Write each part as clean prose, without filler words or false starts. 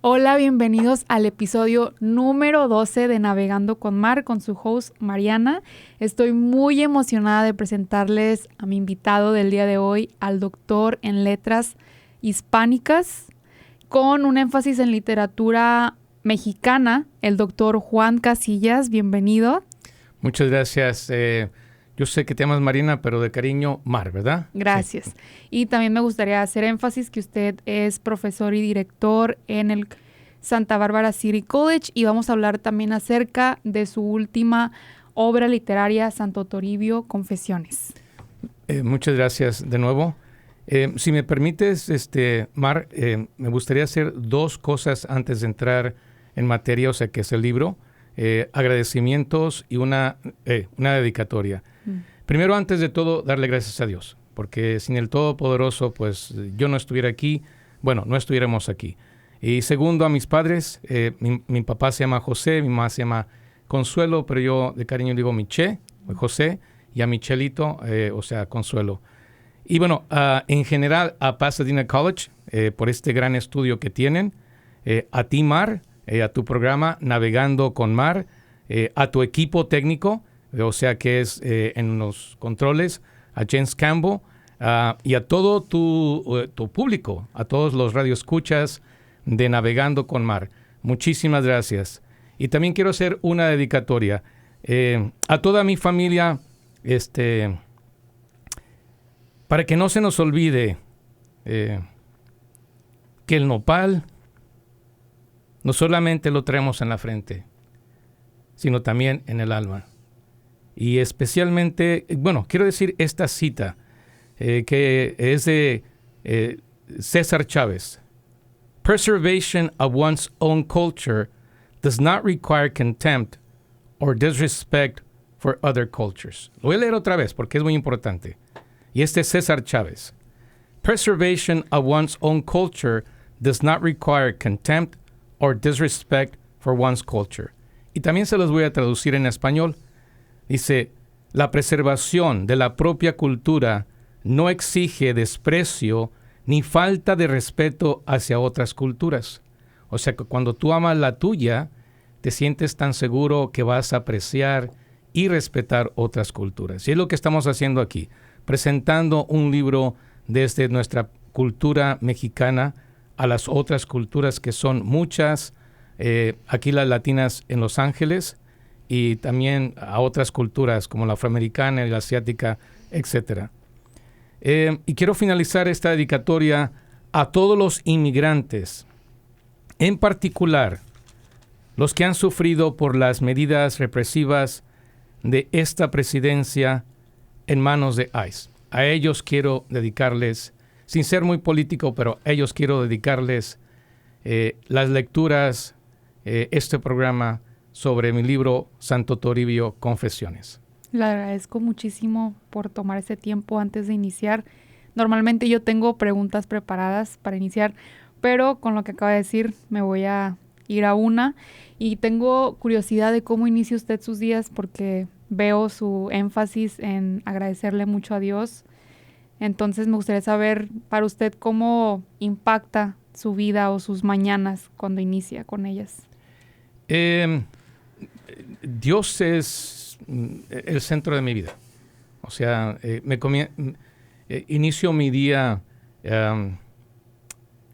Hola, bienvenidos al episodio número 12 de Navegando con Mar, con su host Mariana. Estoy muy emocionada de presentarles a mi invitado del día de hoy, al doctor en letras hispánicas, con un énfasis en literatura mexicana, el doctor Juan Casillas. Bienvenido. Muchas gracias. Yo sé que te llamas Marina, pero de cariño, Mar, ¿verdad? Gracias. Sí. Y también me gustaría hacer énfasis que usted es profesor y director en el Santa Bárbara City College y vamos a hablar también acerca de su última obra literaria, Santo Toribio, Confesiones. Muchas gracias de nuevo. Si me permites, Mar, me gustaría hacer dos cosas antes de entrar en materia, o sea, que es el libro. Agradecimientos y una dedicatoria. Primero, antes de todo, darle gracias a Dios, porque sin el Todopoderoso, pues yo no estuviera aquí, no estuviéramos aquí. Y segundo, a mis padres, mi papá se llama José, mi mamá se llama Consuelo, pero yo de cariño digo Miché, José, y a Michelito, o sea, Consuelo. Y bueno, en general a Pasadena College, por este gran estudio que tienen, a ti, Mar, a tu programa Navegando con Mar, a tu equipo técnico, o sea que es en los controles, a James Campbell, y a todo tu público, a todos los radioescuchas de Navegando con Mar. Muchísimas gracias. Y también quiero hacer una dedicatoria a toda mi familia, para que no se nos olvide que el nopal no solamente lo traemos en la frente, sino también en el alma. Y especialmente, quiero decir esta cita que es de César Chávez. Preservation of one's own culture does not require contempt or disrespect for other cultures. Lo voy a leer otra vez porque es muy importante. Y este es César Chávez. Preservation of one's own culture does not require contempt or disrespect for one's culture. Y también se los voy a traducir en español. Dice, la preservación de la propia cultura no exige desprecio ni falta de respeto hacia otras culturas. O sea que cuando tú amas la tuya, te sientes tan seguro que vas a apreciar y respetar otras culturas. Y es lo que estamos haciendo aquí, presentando un libro desde nuestra cultura mexicana a las otras culturas que son muchas, aquí las latinas en Los Ángeles, y también a otras culturas como la afroamericana y la asiática, etc. Y quiero finalizar esta dedicatoria a todos los inmigrantes, en particular los que han sufrido por las medidas represivas de esta presidencia en manos de ICE. A ellos quiero dedicarles, sin ser muy político, pero a ellos quiero dedicarles las lecturas, este programa sobre mi libro Santo Toribio, Confesiones. Le agradezco muchísimo por tomar ese tiempo antes de iniciar. Normalmente yo tengo preguntas preparadas para iniciar, pero con lo que acaba de decir me voy a ir a una. Y tengo curiosidad de cómo inicia usted sus días porque veo su énfasis en agradecerle mucho a Dios. Entonces me gustaría saber para usted cómo impacta su vida o sus mañanas cuando inicia con ellas. Dios es el centro de mi vida. O sea, inicio mi día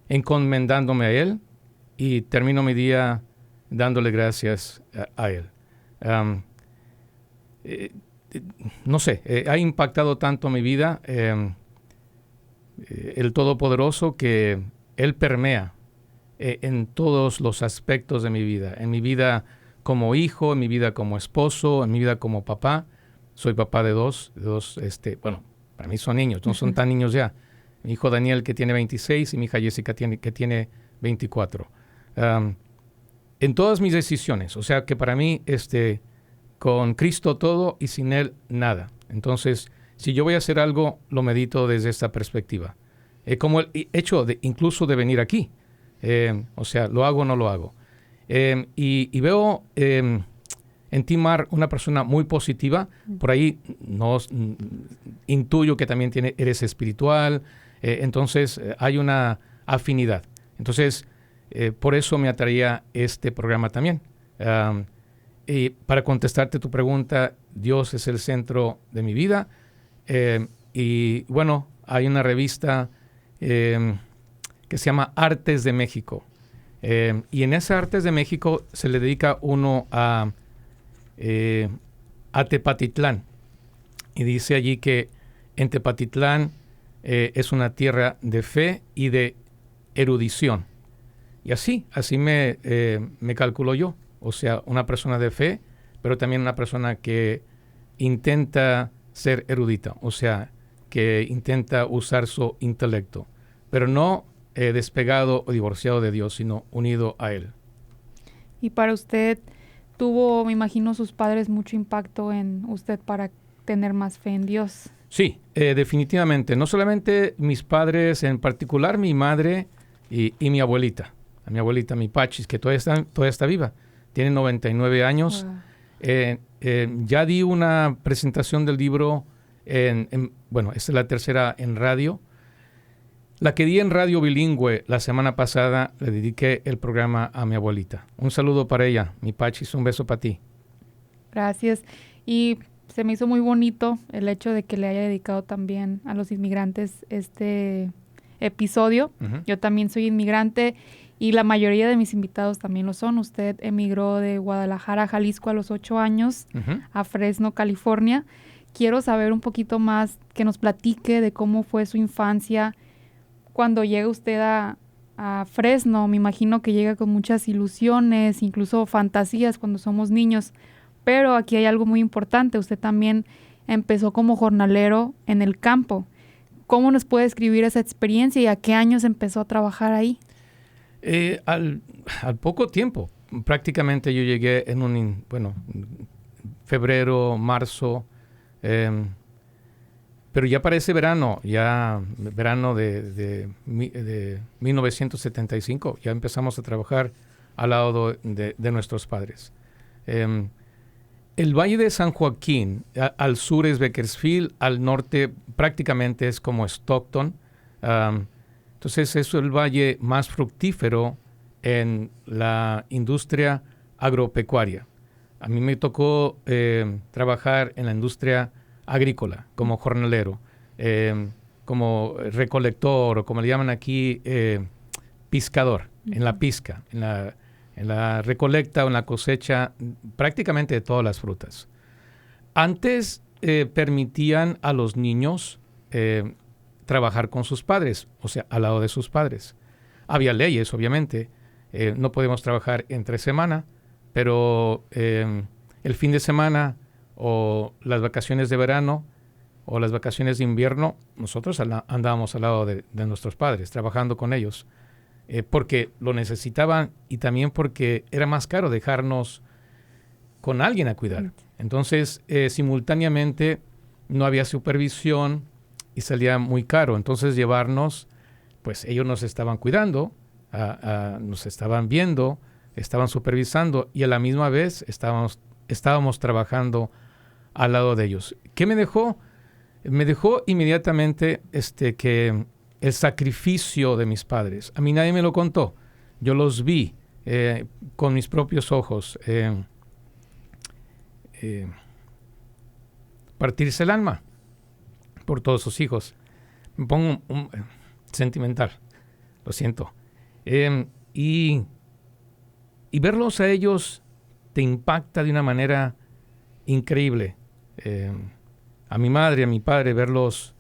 encomendándome a Él y termino mi día dándole gracias a Él. No sé, ha impactado tanto mi vida el Todopoderoso que Él permea en todos los aspectos de mi vida. En mi vida como hijo, en mi vida como esposo, en mi vida como papá. Soy papá de dos, para mí son niños, no son tan niños ya. Mi hijo Daniel, que tiene 26, y mi hija Jessica, que tiene 24. En todas mis decisiones, o sea que para mí, con Cristo todo y sin Él nada. Entonces, si yo voy a hacer algo, lo medito desde esta perspectiva. Como el hecho incluso de venir aquí. O sea, ¿lo hago o no lo hago? Y veo en ti, Mar, una persona muy positiva. Por ahí intuyo que también eres espiritual. Entonces, hay una afinidad. Entonces, por eso me atraía este programa también. Y para contestarte tu pregunta, Dios es el centro de mi vida. Y bueno, hay una revista que se llama Artes de México. Y en esa Artes de México se le dedica uno a Tepatitlán. Y dice allí que en Tepatitlán es una tierra de fe y de erudición. Y así me calculo yo. O sea, una persona de fe, pero también una persona que intenta ser erudita. O sea, que intenta usar su intelecto. Pero no despegado o divorciado de Dios, sino unido a Él. Y para usted, tuvo, me imagino, sus padres mucho impacto en usted para tener más fe en Dios. Sí, definitivamente. No solamente mis padres, en particular mi madre y mi abuelita. A mi abuelita, mi Pachis, que todavía está viva. Tiene 99 años. Wow. Ya di una presentación del libro, bueno, esta es la tercera en radio. La que di en radio bilingüe la semana pasada, le dediqué el programa a mi abuelita. Un saludo para ella, mi Pachis, un beso para ti. Gracias. Y se me hizo muy bonito el hecho de que le haya dedicado también a los inmigrantes este episodio. Uh-huh. Yo también soy inmigrante y la mayoría de mis invitados también lo son. Usted emigró de Guadalajara a Jalisco a los 8 años, uh-huh, a Fresno, California. Quiero saber un poquito más, que nos platique de cómo fue su infancia. Cuando llega usted a Fresno, me imagino que llega con muchas ilusiones, incluso fantasías cuando somos niños. Pero aquí hay algo muy importante. Usted también empezó como jornalero en el campo. ¿Cómo nos puede describir esa experiencia y a qué años empezó a trabajar ahí? Al poco tiempo. Prácticamente yo llegué en febrero, marzo. Pero ya para ese verano, verano de 1975, ya empezamos a trabajar al lado de nuestros padres. El Valle de San Joaquín, al sur es Bakersfield, al norte prácticamente es como Stockton. Entonces es el valle más fructífero en la industria agropecuaria. A mí me tocó trabajar en la industria agrícola como jornalero, como recolector o como le llaman aquí, piscador, en la pizca, en la recolecta o en la cosecha prácticamente de todas las frutas. Antes permitían a los niños trabajar con sus padres, o sea, al lado de sus padres. Había leyes, obviamente. No podemos trabajar entre semana, pero el fin de semana o las vacaciones de verano o las vacaciones de invierno, nosotros andábamos al lado de nuestros padres, trabajando con ellos. Porque lo necesitaban y también porque era más caro dejarnos con alguien a cuidar. Entonces, simultáneamente no había supervisión y salía muy caro. Entonces, llevarnos, pues ellos nos estaban cuidando, nos estaban viendo, estaban supervisando y a la misma vez estábamos trabajando al lado de ellos. ¿Qué me dejó? Me dejó inmediatamente que el sacrificio de mis padres. A mí nadie me lo contó. Yo los vi con mis propios ojos partirse el alma por todos sus hijos. Me pongo sentimental, lo siento. Y verlos a ellos te impacta de una manera increíble. A mi madre, a mi padre, verlos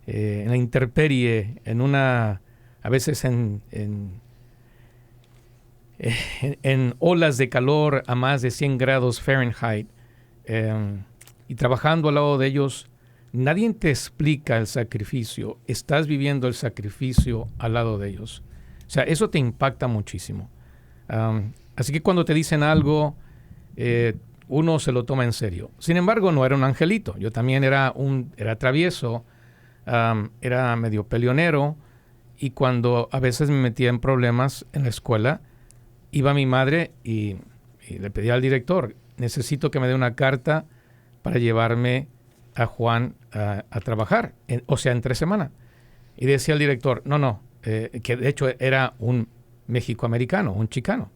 en la intemperie, a veces en olas de calor a más de 100 grados Fahrenheit, y trabajando al lado de ellos, nadie te explica el sacrificio, estás viviendo el sacrificio al lado de ellos. O sea, eso te impacta muchísimo. Así que cuando te dicen algo, uno se lo toma en serio. Sin embargo, no era un angelito. Yo también era travieso, era medio peleonero, y cuando a veces me metía en problemas en la escuela, iba a mi madre y le pedía al director, necesito que me dé una carta para llevarme a Juan a trabajar, o sea, entre semana. Y decía el director, no, que de hecho era un mexicoamericano, un chicano,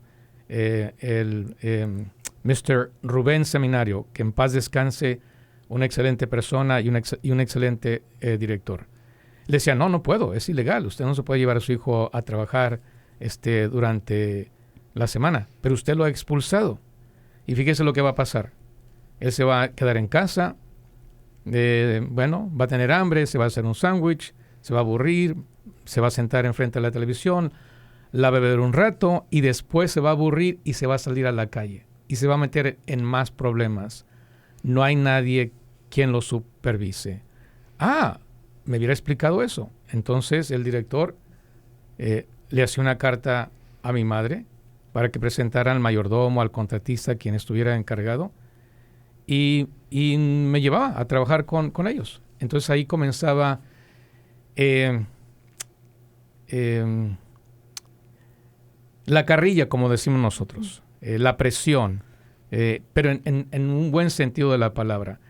Mr. Rubén Seminario, que en paz descanse, una excelente persona y un excelente director. Le decía, no puedo, es ilegal, usted no se puede llevar a su hijo a trabajar durante la semana, pero usted lo ha expulsado. Y fíjese lo que va a pasar. Él se va a quedar en casa, va a tener hambre, se va a hacer un sándwich, se va a aburrir, se va a sentar enfrente de la televisión, la va a beber un rato y después se va a aburrir y se va a salir a la calle y se va a meter en más problemas. No hay nadie quien lo supervise. Me hubiera explicado eso. Entonces el director le hacía una carta a mi madre para que presentara al mayordomo, al contratista, quien estuviera encargado, y me llevaba a trabajar con ellos. Entonces ahí comenzaba la carrilla, como decimos nosotros, la presión, pero en un buen sentido de la palabra.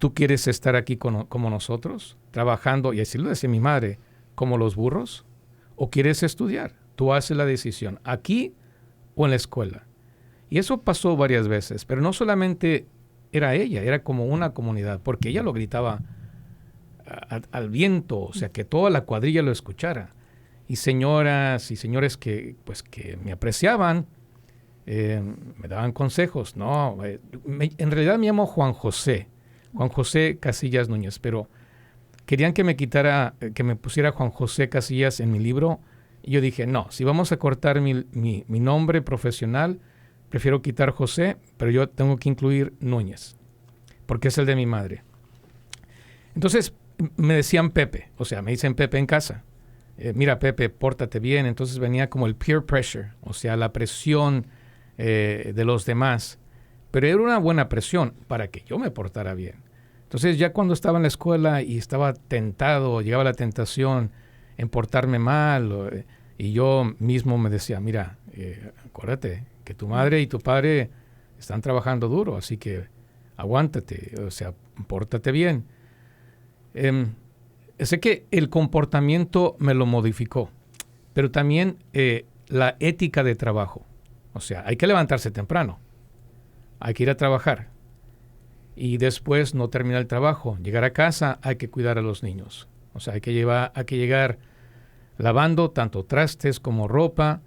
¿Tú quieres estar aquí como nosotros, trabajando, y así lo decía mi madre, como los burros? ¿O quieres estudiar? Tú haces la decisión, aquí o en la escuela. Y eso pasó varias veces, pero no solamente era ella, era como una comunidad, porque ella lo gritaba al viento, o sea, que toda la cuadrilla lo escuchara. Y señoras y señores que me apreciaban, me daban consejos. En realidad me llamo Juan José Casillas Núñez, pero querían que me pusiera Juan José Casillas en mi libro. Y yo dije, no, si vamos a cortar mi nombre profesional, prefiero quitar José, pero yo tengo que incluir Núñez, porque es el de mi madre. Entonces me decían Pepe, o sea, me dicen Pepe en casa. Mira, Pepe, pórtate bien. Entonces venía como el peer pressure, o sea, la presión de los demás. Pero era una buena presión para que yo me portara bien. Entonces ya cuando estaba en la escuela y estaba tentado, llegaba la tentación en portarme mal, y yo mismo me decía, mira, acuérdate que tu madre y tu padre están trabajando duro, así que aguántate, o sea, pórtate bien. Sé que el comportamiento me lo modificó, pero también la ética de trabajo. O sea, hay que levantarse temprano, hay que ir a trabajar y después no terminar el trabajo. Llegar a casa, hay que cuidar a los niños. O sea, hay que llegar lavando tanto trastes como ropa.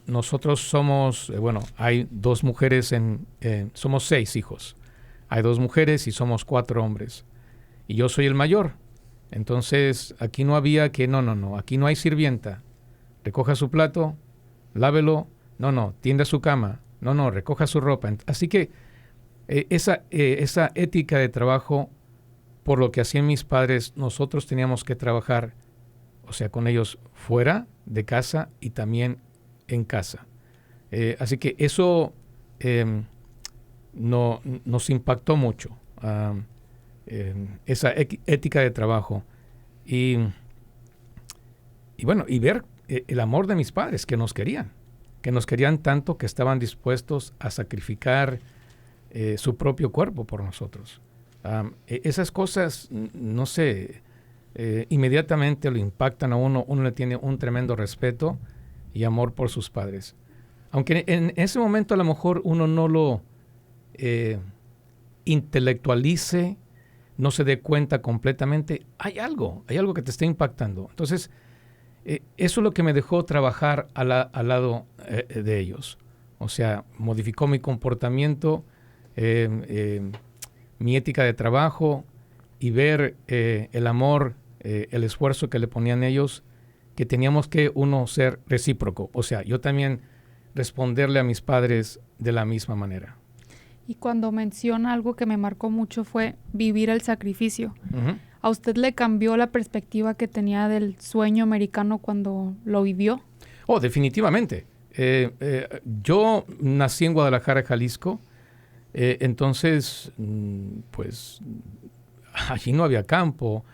Nosotros somos, hay 2 mujeres, somos 6 hijos. Hay 2 mujeres y somos 4 hombres. Y yo soy el mayor. Entonces, aquí no había que, aquí no hay sirvienta. Recoja su plato, lávelo, tienda su cama, recoja su ropa. Así que esa ética de trabajo, por lo que hacían mis padres, nosotros teníamos que trabajar, o sea, con ellos fuera de casa y también en casa. Así que eso nos impactó mucho. Esa ética de trabajo y ver el amor de mis padres que nos querían tanto que estaban dispuestos a sacrificar su propio cuerpo por nosotros. Esas cosas, no sé, inmediatamente lo impactan a uno le tiene un tremendo respeto y amor por sus padres. Aunque en ese momento a lo mejor uno no lo intelectualice, no se dé cuenta completamente, hay algo que te está impactando. Entonces, eso es lo que me dejó trabajar al lado de ellos. O sea, modificó mi comportamiento, mi ética de trabajo y ver el amor, el esfuerzo que le ponían ellos, que teníamos que uno ser recíproco. O sea, yo también responderle a mis padres de la misma manera. Y cuando menciona algo que me marcó mucho fue vivir el sacrificio. Uh-huh. ¿A usted le cambió la perspectiva que tenía del sueño americano cuando lo vivió? Oh, definitivamente. Yo nací en Guadalajara, Jalisco. Entonces, pues, allí no había campo.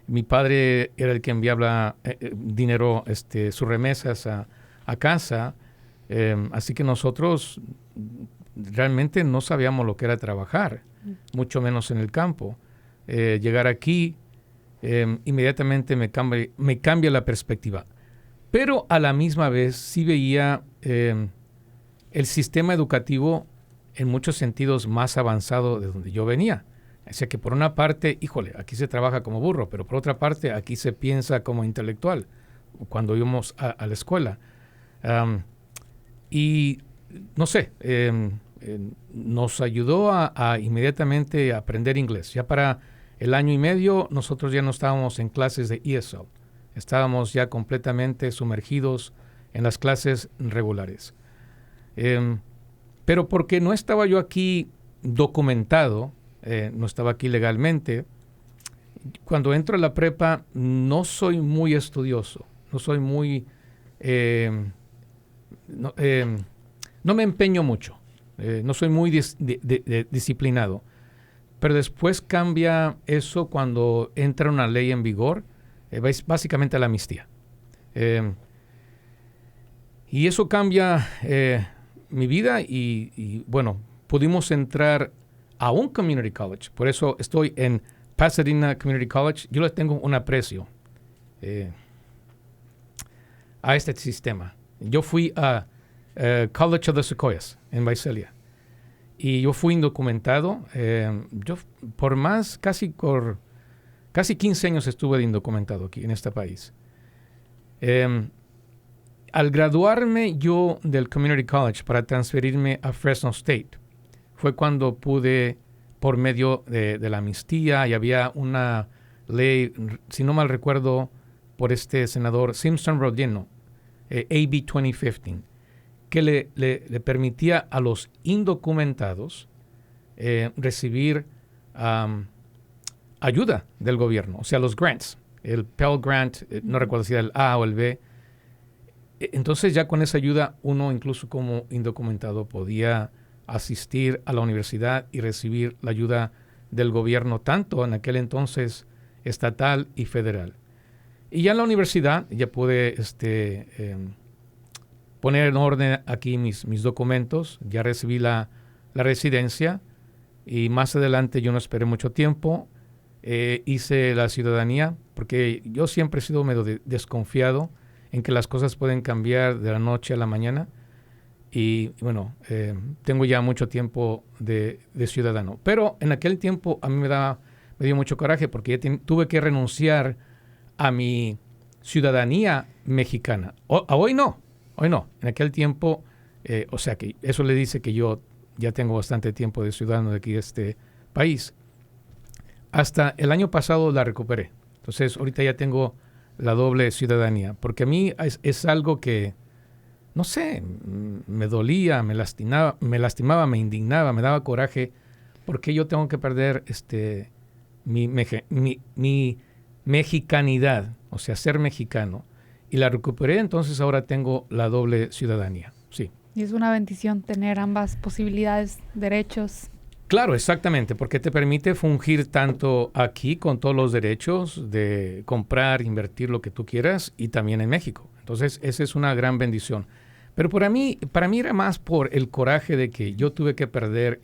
Mi padre era el que enviaba dinero, sus remesas a casa. Así que nosotros realmente no sabíamos lo que era trabajar, mucho menos en el campo. Llegar aquí, inmediatamente me cambia la perspectiva. pero a la misma vez sí veía el sistema educativo en muchos sentidos más avanzado de donde yo venía. O sea que por una parte, híjole, aquí se trabaja como burro, pero por otra parte, aquí se piensa como intelectual cuando íbamos a la escuela. Y no sé, nos ayudó a inmediatamente aprender inglés. Ya para el año y medio nosotros ya no estábamos en clases de ESL. Estábamos ya completamente sumergidos en las clases regulares. Pero porque no estaba yo aquí documentado, no estaba aquí legalmente, cuando entro a la prepa no soy muy estudioso, no soy muy... no me empeño mucho, no soy muy disciplinado. Pero después cambia eso cuando entra una ley en vigor, básicamente la amnistía. Y eso cambia mi vida y bueno, pudimos entrar a un community college. Por eso estoy en Pasadena Community College. Yo les tengo un aprecio a este sistema. Yo fui a College of the Sequoias en Visalia. Y yo fui indocumentado. Yo por casi 15 años estuve de indocumentado aquí en este país. Al graduarme yo del Community College para transferirme a Fresno State, fue cuando pude, por medio de la amnistía, y había una ley, si no mal recuerdo, por este senador Simpson Rodino, AB 2015, que le permitía a los indocumentados recibir ayuda del gobierno, o sea, los grants, el Pell Grant, no recuerdo si era el A o el B. Entonces ya con esa ayuda uno incluso como indocumentado podía asistir a la universidad y recibir la ayuda del gobierno, tanto en aquel entonces estatal y federal. Y ya en la universidad ya pude poner en orden aquí mis documentos, ya recibí la residencia y más adelante yo no esperé mucho tiempo, hice la ciudadanía porque yo siempre he sido medio desconfiado en que las cosas pueden cambiar de la noche a la mañana y bueno, tengo ya mucho tiempo de ciudadano. Pero en aquel tiempo a mí me dio mucho coraje porque ya tuve que renunciar a mi ciudadanía mexicana. Hoy no. En aquel tiempo, o sea que eso le dice que yo ya tengo bastante tiempo de ciudadano de aquí de este país. Hasta el año pasado la recuperé. Entonces ahorita ya tengo la doble ciudadanía, porque a mí es algo que, no sé, me dolía, me lastimaba, me indignaba, me daba coraje, porque yo tengo que perder mi mexicanidad, o sea, ser mexicano, y la recuperé, entonces ahora tengo la doble ciudadanía, sí. Y es una bendición tener ambas posibilidades, derechos. Claro, exactamente, porque te permite fungir tanto aquí con todos los derechos de comprar, invertir lo que tú quieras y también en México. Entonces, esa es una gran bendición. Pero para mí era más por el coraje de que yo tuve que perder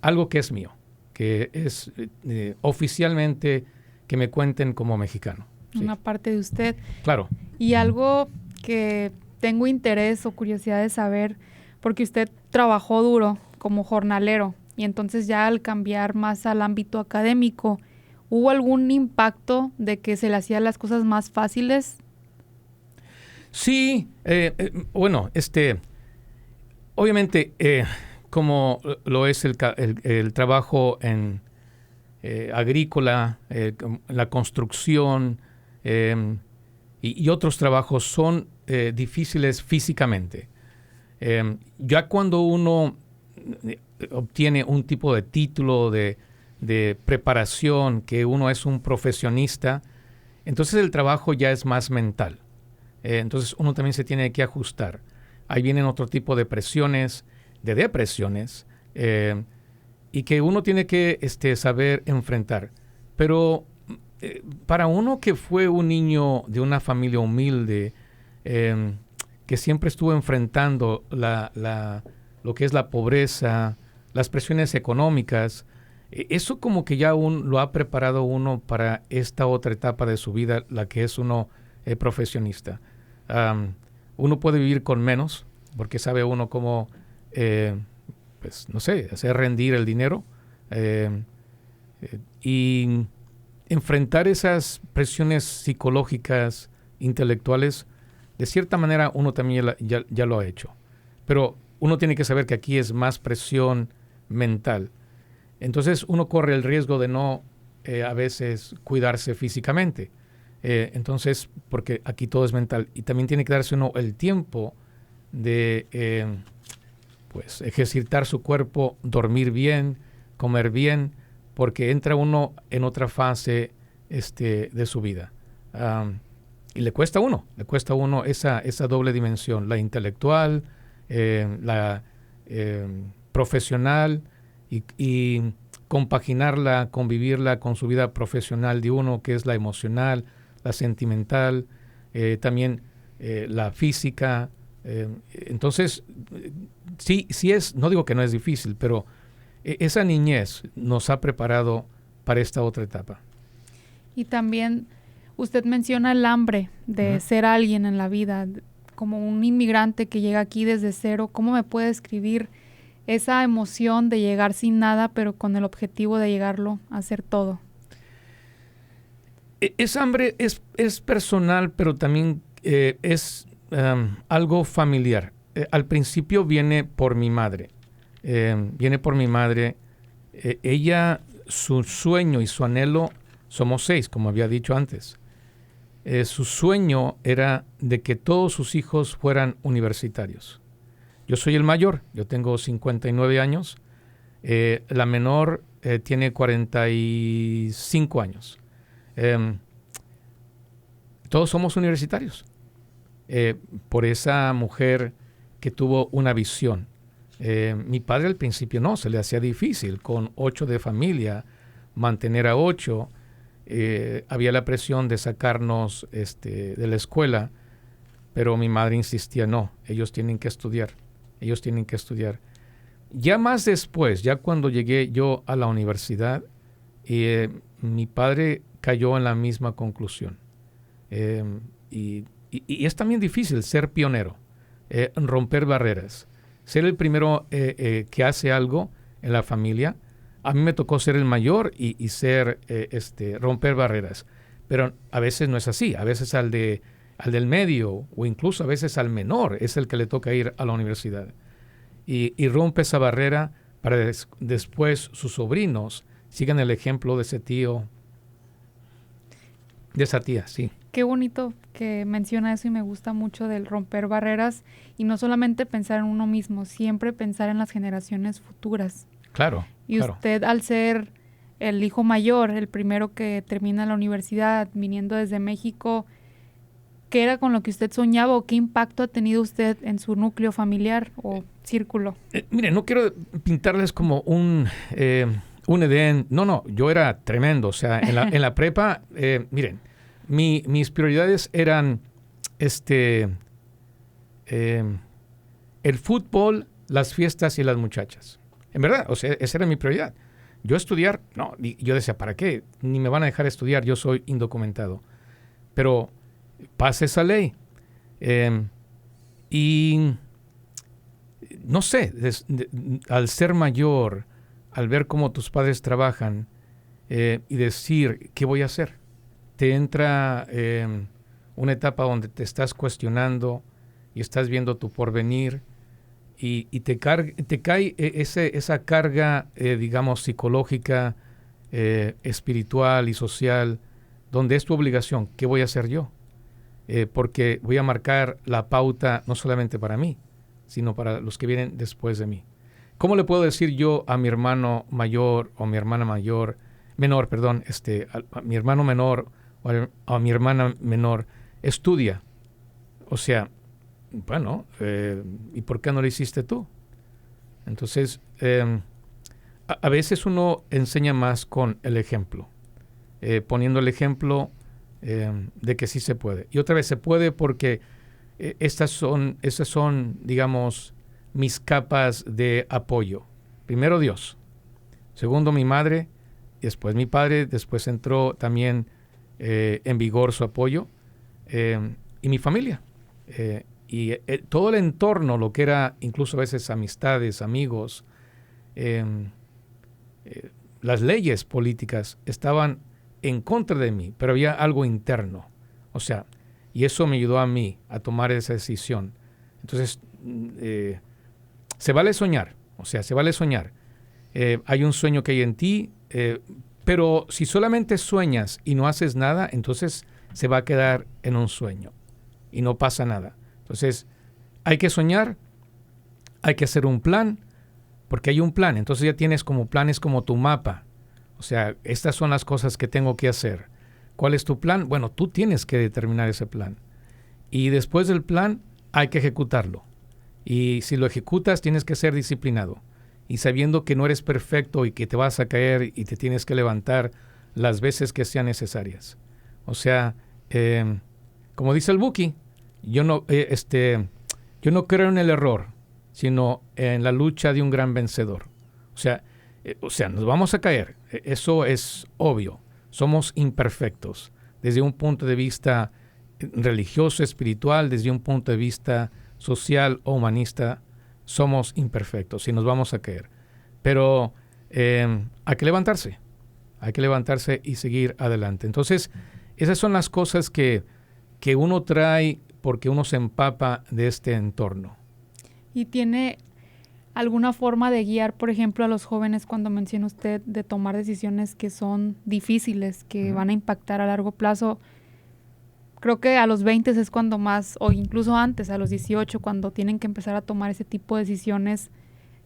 algo que es mío, que es oficialmente que me cuenten como mexicano. ¿Sí? Una parte de usted. Claro. Y algo que tengo interés o curiosidad de saber, porque usted trabajó duro como jornalero y entonces ya al cambiar más al ámbito académico, ¿hubo algún impacto de que se le hacían las cosas más fáciles? Sí, bueno, obviamente como lo es el trabajo en agrícola, la construcción y otros trabajos son difíciles físicamente. Ya cuando uno obtiene un tipo de título de preparación, que uno es un profesionista, entonces el trabajo ya es más mental. Entonces uno también se tiene que ajustar. Ahí vienen otro tipo de presiones, de depresiones, y que uno tiene que saber enfrentar. Pero para uno que fue un niño de una familia humilde, que siempre estuvo enfrentando lo que es la pobreza, las presiones económicas, eso como que ya lo ha preparado uno para esta otra etapa de su vida, la que es uno profesionista. Uno puede vivir con menos, porque sabe uno cómo, pues, no sé, hacer rendir el dinero y enfrentar esas presiones psicológicas, intelectuales. De cierta manera uno también ya lo ha hecho. Pero uno tiene que saber que aquí es más presión mental. Entonces uno corre el riesgo de no a veces cuidarse físicamente. Entonces, porque aquí todo es mental. Y también tiene que darse uno el tiempo de pues ejercitar su cuerpo, dormir bien, comer bien, porque entra uno en otra fase de su vida. Y le cuesta a uno esa doble dimensión, la intelectual, la profesional y compaginarla, convivirla con su vida profesional de uno, que es la emocional, la sentimental, también la física. Entonces, sí es, no digo que no es difícil, pero esa niñez nos ha preparado para esta otra etapa. Y también usted menciona el hambre de ser alguien en la vida, como un inmigrante que llega aquí desde cero. ¿Cómo me puede describir esa emoción de llegar sin nada, pero con el objetivo de llegarlo a hacer todo? Esa hambre es personal, pero también es algo familiar. Al principio viene por mi madre. Ella, su sueño y su anhelo, somos 6, como había dicho antes. Su sueño era de que todos sus hijos fueran universitarios. Yo soy el mayor, yo tengo 59 años. La menor tiene 45 años. Todos somos universitarios. Por esa mujer que tuvo una visión. Mi padre al principio no, se le hacía difícil. Con 8 de familia, mantener a 8, había la presión de sacarnos de la escuela, pero mi madre insistía, no, ellos tienen que estudiar. Ya más después, ya cuando llegué yo a la universidad, mi padre cayó en la misma conclusión. Y es también difícil ser pionero, romper barreras, ser el primero que hace algo en la familia. A mí me tocó ser el mayor y ser romper barreras, pero a veces no es así. A veces al del medio o incluso a veces al menor es el que le toca ir a la universidad y rompe esa barrera para después sus sobrinos sigan el ejemplo de ese tío, de esa tía, sí. Qué bonito que menciona eso y me gusta mucho del romper barreras y no solamente pensar en uno mismo, siempre pensar en las generaciones futuras. Claro. Y usted, al ser el hijo mayor, el primero que termina la universidad, viniendo desde México, ¿qué era con lo que usted soñaba o qué impacto ha tenido usted en su núcleo familiar o círculo? Mire, no quiero pintarles como un Edén. No, yo era tremendo. O sea, en la prepa, miren, mis prioridades eran el fútbol, las fiestas y las muchachas. En verdad, o sea, esa era mi prioridad. Yo estudiar, no, yo decía, ¿para qué? Ni me van a dejar estudiar, yo soy indocumentado. Pero pasa esa ley. Y no sé, al ser mayor, al ver cómo tus padres trabajan y decir, ¿qué voy a hacer? Te entra una etapa donde te estás cuestionando y estás viendo tu porvenir y te cae esa carga, digamos, psicológica, espiritual y social, donde es tu obligación. ¿Qué voy a hacer yo? Porque voy a marcar la pauta no solamente para mí, sino para los que vienen después de mí. ¿Cómo le puedo decir yo a mi hermano mayor o mi hermana menor, a mi hermano menor o a mi hermana menor, estudia? O sea, bueno, ¿y por qué no lo hiciste tú? Entonces, a veces uno enseña más con el ejemplo, poniendo el ejemplo de que sí se puede. Y otra vez se puede porque esas son, digamos, mis capas de apoyo. Primero Dios, segundo mi madre, después mi padre, después entró también en vigor su apoyo. y mi familia. Todo el entorno, lo que era incluso a veces amistades, amigos, las leyes políticas estaban en contra de mí, pero había algo interno. O sea, y eso me ayudó a mí a tomar esa decisión. Entonces, se vale soñar, o sea, se vale soñar. Hay un sueño que hay en ti, pero si solamente sueñas y no haces nada, entonces se va a quedar en un sueño y no pasa nada. Entonces, hay que soñar, hay que hacer un plan, porque hay un plan. Entonces ya tienes como planes como tu mapa. O sea, estas son las cosas que tengo que hacer. ¿Cuál es tu plan? Bueno, tú tienes que determinar ese plan. Y después del plan, hay que ejecutarlo. Y si lo ejecutas, tienes que ser disciplinado. Y sabiendo que no eres perfecto y que te vas a caer y te tienes que levantar las veces que sean necesarias. O sea, como dice el Buki, yo no creo en el error, sino en la lucha de un gran vencedor. O sea, nos vamos a caer. Eso es obvio. Somos imperfectos. Desde un punto de vista religioso, espiritual, desde un punto de vista social o humanista, somos imperfectos y nos vamos a caer. Pero hay que levantarse. Hay que levantarse y seguir adelante. Entonces, esas son las cosas que uno trae porque uno se empapa de este entorno. ¿Y tiene alguna forma de guiar, por ejemplo, a los jóvenes cuando menciona usted de tomar decisiones que son difíciles, que van a impactar a largo plazo? Creo que a los 20 es cuando más, o incluso antes, a los 18, cuando tienen que empezar a tomar ese tipo de decisiones,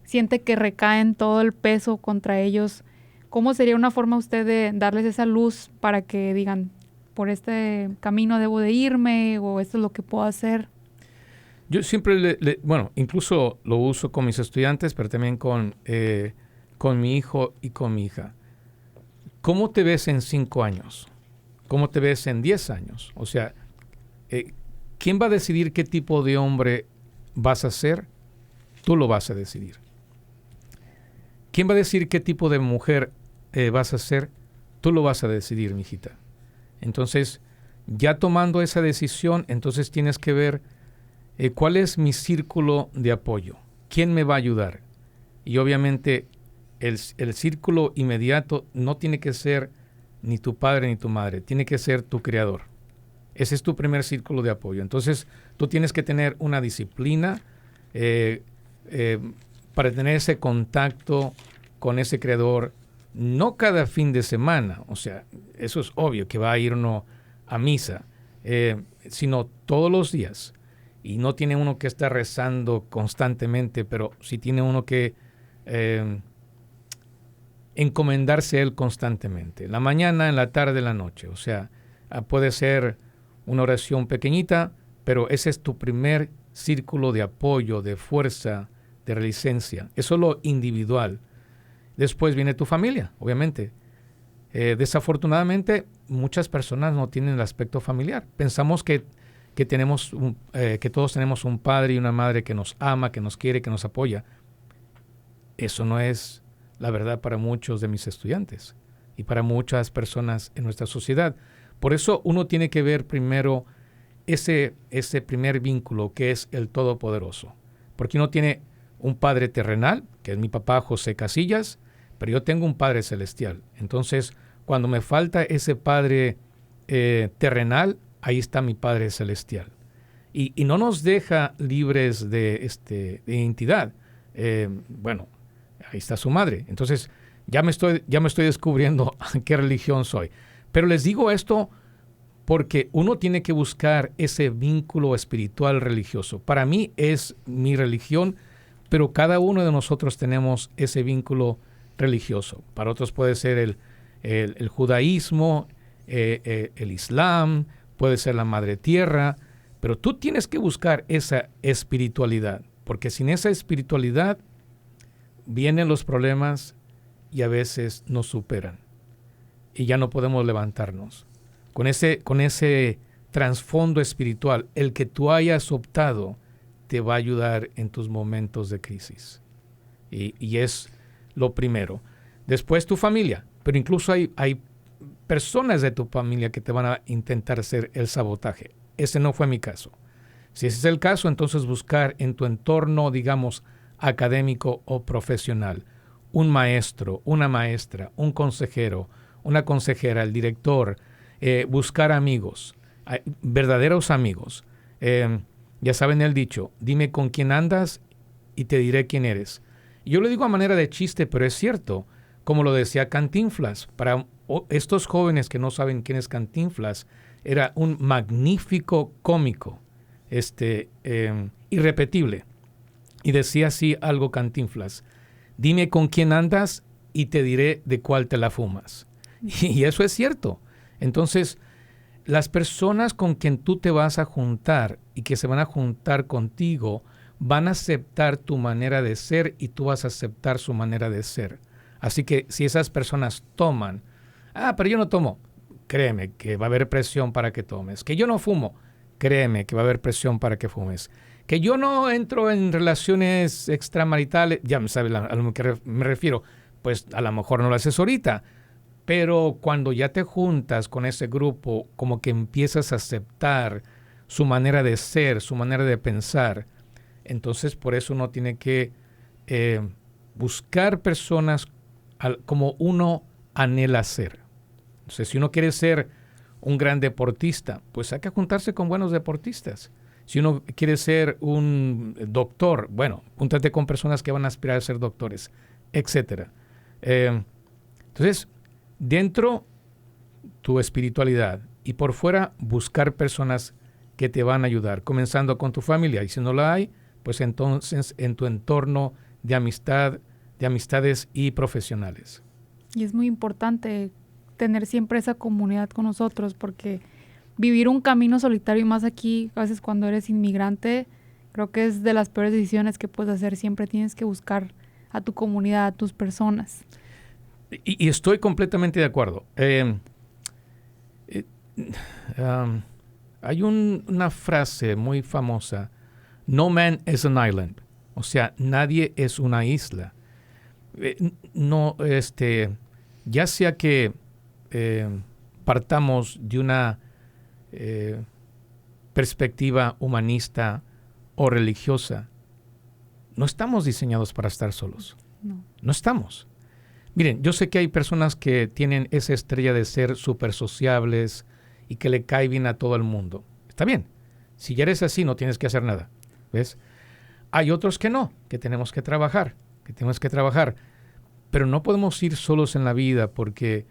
siente que recaen todo el peso contra ellos. ¿Cómo sería una forma usted de darles esa luz para que digan, por este camino debo de irme, o esto es lo que puedo hacer? Yo siempre, incluso lo uso con mis estudiantes, pero también con mi hijo y con mi hija. ¿Cómo te ves en 5 años? ¿Cómo te ves en 10 años? O sea, ¿quién va a decidir qué tipo de hombre vas a ser? Tú lo vas a decidir. ¿Quién va a decir qué tipo de mujer vas a ser? Tú lo vas a decidir, mijita. Entonces, ya tomando esa decisión, entonces tienes que ver cuál es mi círculo de apoyo. ¿Quién me va a ayudar? Y obviamente el círculo inmediato no tiene que ser ni tu padre ni tu madre, tiene que ser tu creador. Ese es tu primer círculo de apoyo. Entonces, tú tienes que tener una disciplina para tener ese contacto con ese creador, no cada fin de semana, o sea, eso es obvio que va a ir uno a misa, sino todos los días. Y no tiene uno que estar rezando constantemente, pero sí tiene uno que encomendarse a él constantemente. En la mañana, en la tarde, en la noche. O sea, puede ser una oración pequeñita, pero ese es tu primer círculo de apoyo, de fuerza, de resistencia. Eso es lo individual. Después viene tu familia, obviamente. Desafortunadamente, muchas personas no tienen el aspecto familiar. Pensamos que todos tenemos un padre y una madre que nos ama, que nos quiere, que nos apoya. Eso no es la verdad para muchos de mis estudiantes y para muchas personas en nuestra sociedad. Por eso uno tiene que ver primero ese primer vínculo que es el Todopoderoso. Porque uno tiene un padre terrenal, que es mi papá José Casillas, pero yo tengo un padre celestial. Entonces, cuando me falta ese padre terrenal, ahí está mi Padre Celestial. Y no nos deja libres de identidad. Ahí está su madre. Entonces, ya me estoy descubriendo qué religión soy. Pero les digo esto porque uno tiene que buscar ese vínculo espiritual religioso. Para mí es mi religión, pero cada uno de nosotros tenemos ese vínculo religioso. Para otros puede ser el judaísmo, el islam, puede ser la madre tierra, pero tú tienes que buscar esa espiritualidad, porque sin esa espiritualidad vienen los problemas y a veces nos superan y ya no podemos levantarnos. Con ese trasfondo espiritual, el que tú hayas optado te va a ayudar en tus momentos de crisis. Y es lo primero. Después tu familia, pero incluso hay personas de tu familia que te van a intentar hacer el sabotaje. ese no fue mi caso. Si ese es el caso, entonces buscar en tu entorno, digamos, académico o profesional, un maestro, una maestra, un consejero, una consejera, el director, buscar amigos, verdaderos amigos. Ya saben el dicho, dime con quién andas y te diré quién eres. Yo lo digo a manera de chiste, pero es cierto, como lo decía Cantinflas. Para estos jóvenes que no saben quién es Cantinflas, era un magnífico cómico, irrepetible. Y decía así algo Cantinflas, dime con quién andas y te diré de cuál te la fumas. Y eso es cierto. Entonces, las personas con quien tú te vas a juntar y que se van a juntar contigo van a aceptar tu manera de ser y tú vas a aceptar su manera de ser. Así que si esas personas toman, pero yo no tomo, créeme que va a haber presión para que tomes. Que yo no fumo, créeme que va a haber presión para que fumes. Que yo no entro en relaciones extramaritales, ya me sabe a lo que me refiero, pues a lo mejor no lo haces ahorita, pero cuando ya te juntas con ese grupo, como que empiezas a aceptar su manera de ser, su manera de pensar, entonces por eso uno tiene que buscar personas como uno anhela ser. Entonces, si uno quiere ser un gran deportista, pues hay que juntarse con buenos deportistas. Si uno quiere ser un doctor, bueno, júntate con personas que van a aspirar a ser doctores, etc. Entonces, dentro tu espiritualidad y por fuera, buscar personas que te van a ayudar, comenzando con tu familia. Y si no la hay, pues entonces en tu entorno de amistad, de amistades y profesionales. Y es muy importante tener siempre esa comunidad con nosotros, porque vivir un camino solitario, y más aquí, a veces cuando eres inmigrante, creo que es de las peores decisiones que puedes hacer. Siempre tienes que buscar a tu comunidad, a tus personas. Y estoy completamente de acuerdo. Hay una frase muy famosa, no man is an island, o sea, nadie es una isla. Ya sea que partamos de una perspectiva humanista o religiosa, no estamos diseñados para estar solos. No estamos. Miren, yo sé que hay personas que tienen esa estrella de ser súper sociables y que le cae bien a todo el mundo. Está bien. Si ya eres así, no tienes que hacer nada. ¿Ves? Hay otros que no, que tenemos que trabajar. Pero no podemos ir solos en la vida porque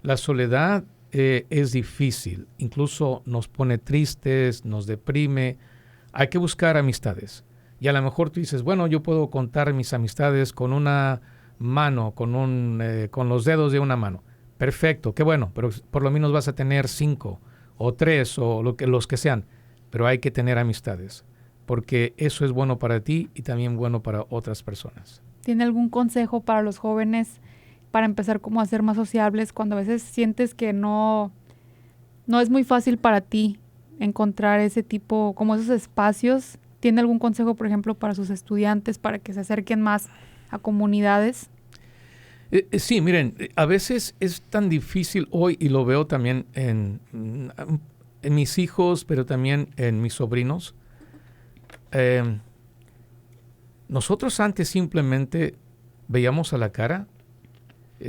la soledad es difícil. Incluso nos pone tristes, nos deprime. Hay que buscar amistades. Y a lo mejor tú dices, bueno, yo puedo contar mis amistades con una mano, con los dedos de una mano. Perfecto, qué bueno, pero por lo menos vas a tener 5 o 3 o los que sean. Pero hay que tener amistades, porque eso es bueno para ti y también bueno para otras personas. ¿Tiene algún consejo para los jóvenes para empezar como a ser más sociables cuando a veces sientes que no es muy fácil para ti encontrar ese tipo, como esos espacios? ¿Tiene algún consejo, por ejemplo, para sus estudiantes para que se acerquen más a comunidades? Sí, miren, a veces es tan difícil hoy, y lo veo también en mis hijos, pero también en mis sobrinos. Nosotros antes simplemente veíamos a la cara,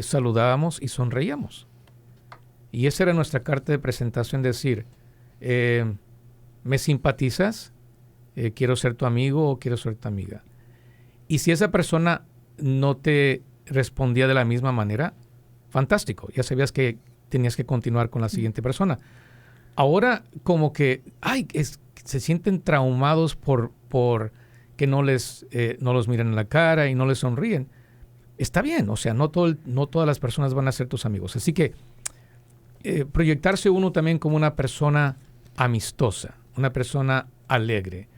saludábamos y sonreíamos. Y esa era nuestra carta de presentación, decir, ¿me simpatizas? ¿Quiero ser tu amigo o quiero ser tu amiga? Y si esa persona no te respondía de la misma manera, fantástico, ya sabías que tenías que continuar con la siguiente persona. Ahora como que se sienten traumados por que no los miran en la cara y no les sonríen. Está bien, o sea, no todas las personas van a ser tus amigos. Así que proyectarse uno también como una persona amistosa, una persona alegre,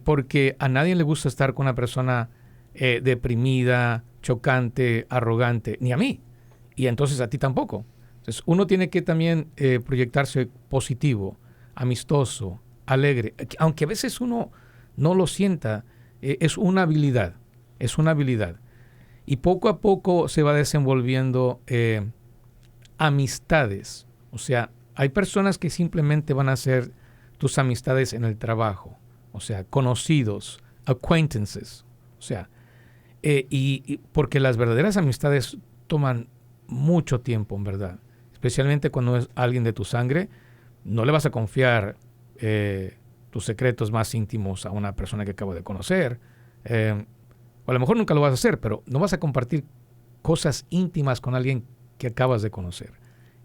porque a nadie le gusta estar con una persona deprimida, chocante, arrogante, ni a mí, y entonces a ti tampoco. Entonces uno tiene que también proyectarse positivo, amistoso, alegre, aunque a veces uno no lo sienta, es una habilidad, y poco a poco se va desenvolviendo amistades. O sea, hay personas que simplemente van a ser tus amistades en el trabajo, o sea, conocidos, acquaintances, o sea, y porque las verdaderas amistades toman mucho tiempo, en verdad, especialmente cuando es alguien de tu sangre. No le vas a confiar tus secretos más íntimos a una persona que acabo de conocer, o a lo mejor nunca lo vas a hacer, pero no vas a compartir cosas íntimas con alguien que acabas de conocer.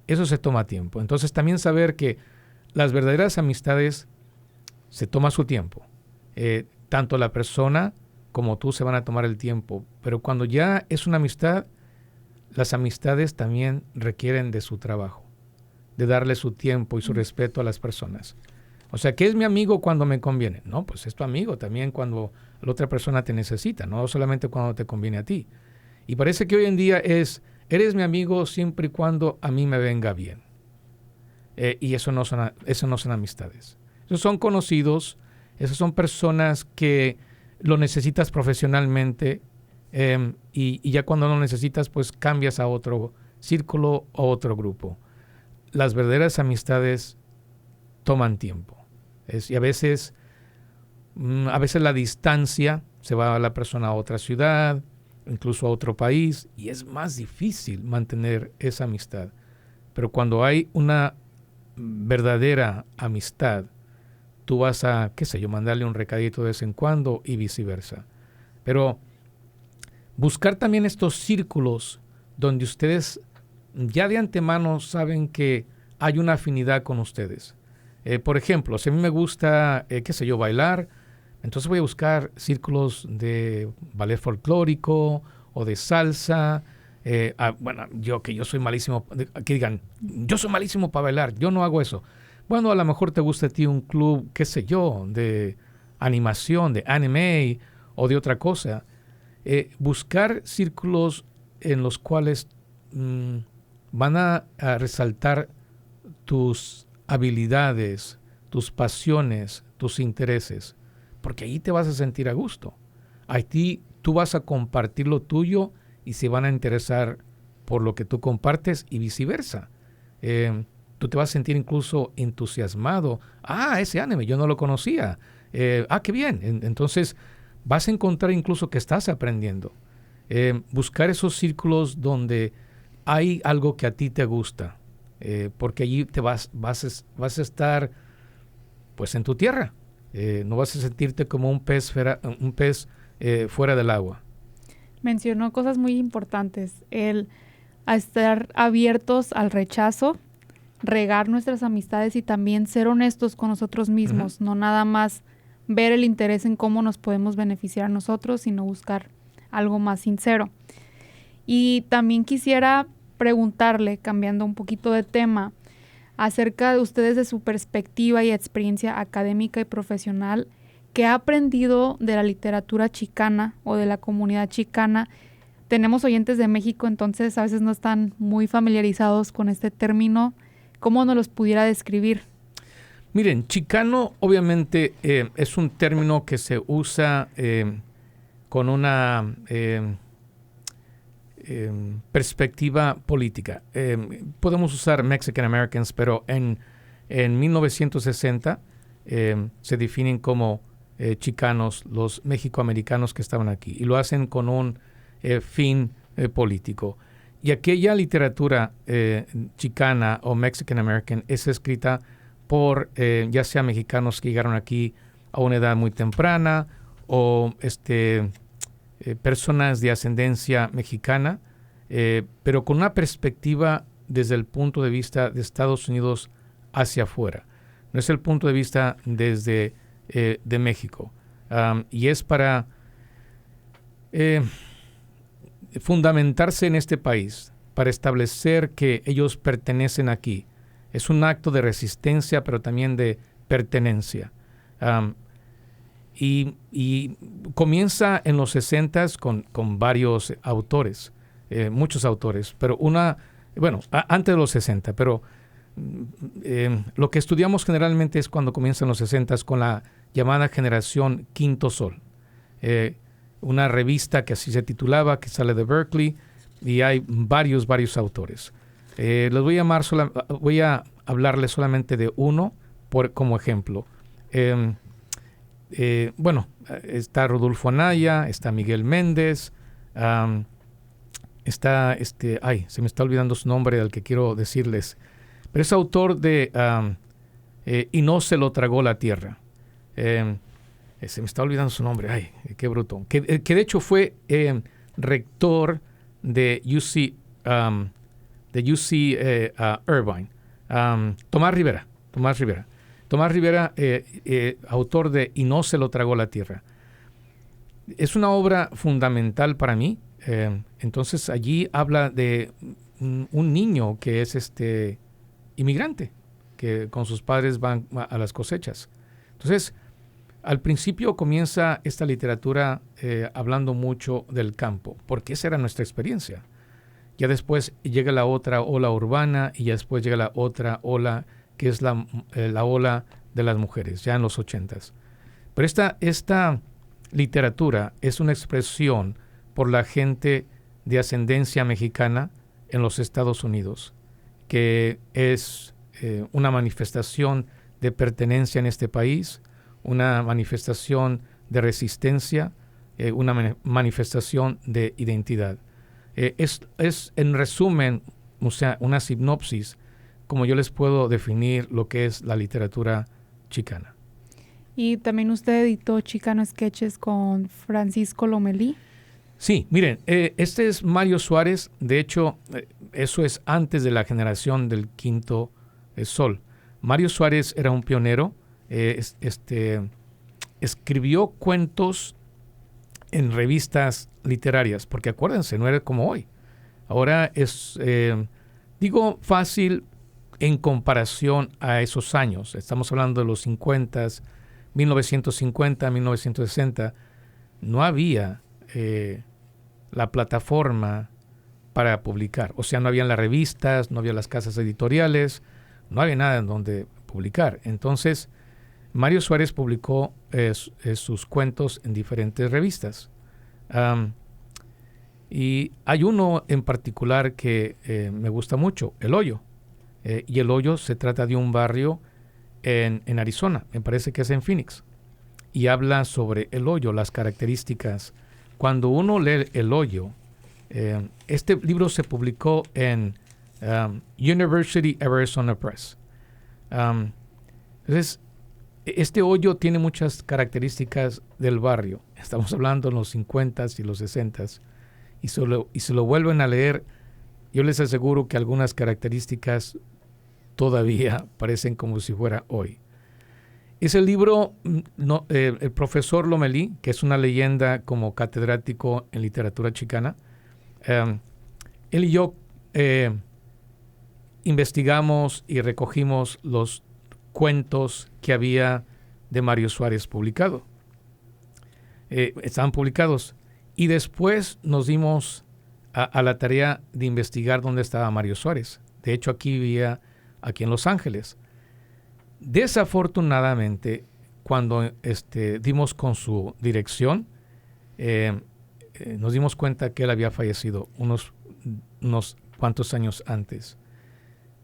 Eso se toma tiempo. Entonces también saber que las verdaderas amistades se toma su tiempo. Tanto la persona como tú se van a tomar el tiempo, pero cuando ya es una amistad, las amistades también requieren de su trabajo, de darle su tiempo y su respeto a las personas. O sea, ¿qué es mi amigo cuando me conviene? No, pues es tu amigo también cuando la otra persona te necesita, no solamente cuando te conviene a ti. Y parece que hoy en día eres mi amigo siempre y cuando a mí me venga bien. Y eso no son amistades. Esos son conocidos, esas son personas que lo necesitas profesionalmente, y ya cuando lo necesitas, pues cambias a otro círculo o otro grupo. Las verdaderas amistades toman tiempo. Y a veces la distancia se va a la persona a otra ciudad, incluso a otro país, y es más difícil mantener esa amistad. Pero cuando hay una verdadera amistad, tú vas a, mandarle un recadito de vez en cuando y viceversa. Pero buscar también estos círculos donde ustedes ya de antemano saben que hay una afinidad con ustedes. Por ejemplo, si a mí me gusta, bailar, entonces voy a buscar círculos de ballet folclórico o de salsa. Yo soy malísimo, que digan, yo soy malísimo para bailar, yo no hago eso. Bueno, a lo mejor te gusta a ti un club, de animación, de anime o de otra cosa. Buscar círculos en los cuales van a resaltar tus habilidades, tus pasiones, tus intereses, porque ahí te vas a sentir a gusto. Ahí tú vas a compartir lo tuyo y se van a interesar por lo que tú compartes y viceversa. Tú te vas a sentir incluso entusiasmado. Ese anime, yo no lo conocía. Qué bien. Entonces vas a encontrar incluso que estás aprendiendo. Buscar esos círculos donde hay algo que a ti te gusta, porque allí te vas a estar pues en tu tierra. No vas a sentirte como un pez fuera del agua. Mencionó cosas muy importantes. A estar abiertos al rechazo, regar nuestras amistades y también ser honestos con nosotros mismos. Uh-huh. No nada más ver el interés en cómo nos podemos beneficiar a nosotros, sino buscar algo más sincero. Y también quisiera preguntarle, cambiando un poquito de tema, acerca de ustedes, de su perspectiva y experiencia académica y profesional, ¿qué ha aprendido de la literatura chicana o de la comunidad chicana? Tenemos oyentes de México, entonces a veces no están muy familiarizados con este término. ¿Cómo nos los pudiera describir? Miren, chicano obviamente es un término que se usa con una perspectiva política. Podemos usar Mexican Americans, pero en 1960 se definen como chicanos los mexicoamericanos que estaban aquí, y lo hacen con un fin político. Y aquella literatura chicana o Mexican American es escrita por ya sea mexicanos que llegaron aquí a una edad muy temprana o personas de ascendencia mexicana, pero con una perspectiva desde el punto de vista de Estados Unidos hacia afuera. No es el punto de vista desde de México. Y es para fundamentarse en este país, para establecer que ellos pertenecen aquí. Es un acto de resistencia, pero también de pertenencia. Y comienza en los 60s con varios autores, muchos autores, pero antes de los 60, pero lo que estudiamos generalmente es cuando comienzan los 60s con la llamada generación Quinto Sol. Una revista que así se titulaba, que sale de Berkeley, y hay varios autores. Voy a hablarles solamente de uno, como ejemplo. Bueno, está Rodolfo Anaya, está Miguel Méndez, está se me está olvidando su nombre al que quiero decirles, pero es autor de Y no se lo tragó la tierra. Se me está olvidando su nombre, ay, qué bruto. Que de hecho fue rector de UC Irvine. Tomás Rivera. Tomás Rivera, autor de Y no se lo tragó la tierra. Es una obra fundamental para mí. Entonces allí habla de un niño que es inmigrante, que con sus padres van a las cosechas. Entonces, al principio comienza esta literatura hablando mucho del campo, porque esa era nuestra experiencia. Ya después llega la otra ola urbana y ya después llega la otra ola que es la ola de las mujeres, ya en los 80s. Pero esta literatura es una expresión por la gente de ascendencia mexicana en los Estados Unidos, que es una manifestación de pertenencia en este país, una manifestación de resistencia, una manifestación de identidad. Es en resumen, o sea, una sinopsis, como yo les puedo definir lo que es la literatura chicana. Y también usted editó Chicano Sketches con Francisco Lomelí. Sí, miren, este es Mario Suárez. De hecho, eso es antes de la generación del Quinto Sol. Mario Suárez era un pionero. Escribió cuentos en revistas literarias, porque acuérdense, no era como hoy. Ahora es, digo, fácil en comparación a esos años. Estamos hablando de los 50s, 1950, 1960. No había la plataforma para publicar. O sea, no habían las revistas, no había las casas editoriales, no había nada en donde publicar. Entonces, Mario Suárez publicó sus cuentos en diferentes revistas. Y hay uno en particular que me gusta mucho, El Hoyo. Y El Hoyo se trata de un barrio en Arizona, me parece que es en Phoenix. Y habla sobre El Hoyo, las características. Cuando uno lee El Hoyo, este libro se publicó en University of Arizona Press. Entonces, este hoyo tiene muchas características del barrio. Estamos hablando en los 50s y los 60s. Y se lo vuelven a leer, yo les aseguro que algunas características todavía parecen como si fuera hoy. Ese libro, el profesor Lomelí, que es una leyenda como catedrático en literatura chicana, él y yo investigamos y recogimos los cuentos que había de Mario Suárez publicado. Estaban publicados. Y después nos dimos a la tarea de investigar dónde estaba Mario Suárez. De hecho, aquí vivía aquí en Los Ángeles. Desafortunadamente, cuando dimos con su dirección, nos dimos cuenta que él había fallecido unos cuantos años antes.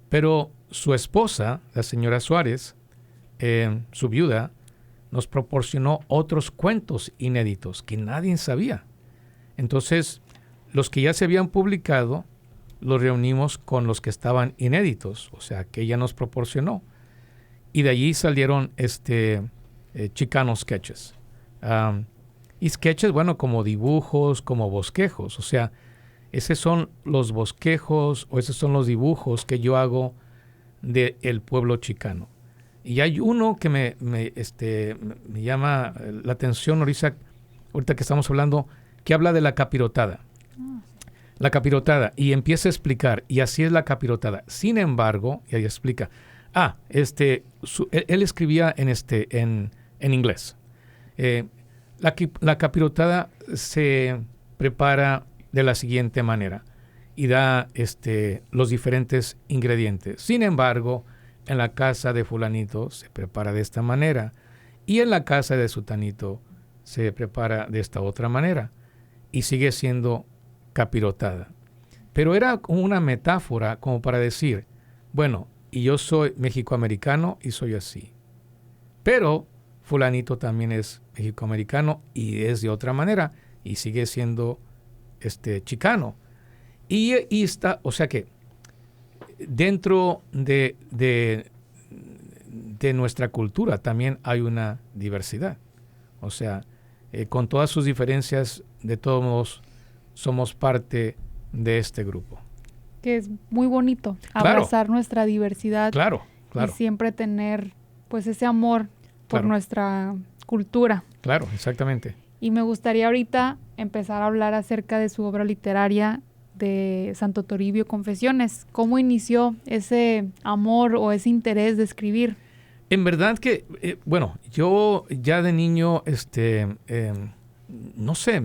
Pero su esposa, la señora Suárez, su viuda, nos proporcionó otros cuentos inéditos que nadie sabía. Entonces, los que ya se habían publicado, los reunimos con los que estaban inéditos, o sea, que ella nos proporcionó. Y de allí salieron Chicano Sketches. Y sketches, bueno, como dibujos, como bosquejos. O sea, esos son los bosquejos o esos son los dibujos que yo hago del pueblo chicano. Y hay uno que me llama la atención ahorita que estamos hablando, que habla de la capirotada. La capirotada, y empieza a explicar, y así es la capirotada. Sin embargo, y ahí explica, él escribía en inglés. La capirotada se prepara de la siguiente manera y da los diferentes ingredientes. Sin embargo, en la casa de fulanito se prepara de esta manera y en la casa de sutanito se prepara de esta otra manera y sigue siendo capirotada. Pero era como una metáfora como para decir, bueno, y yo soy mexicoamericano y soy así. pero fulanito también es mexicoamericano y es de otra manera y sigue siendo chicano. Y está, o sea que dentro de nuestra cultura también hay una diversidad. O sea, con todas sus diferencias, de todos modos, somos parte de este grupo. Que es muy bonito abrazar nuestra diversidad. Claro. Y siempre tener pues ese amor por nuestra cultura. Claro, exactamente. Y me gustaría ahorita empezar a hablar acerca de su obra literaria de Santo Toribio Confesiones. ¿Cómo inició ese amor o ese interés de escribir? En verdad que, yo ya de niño, no sé,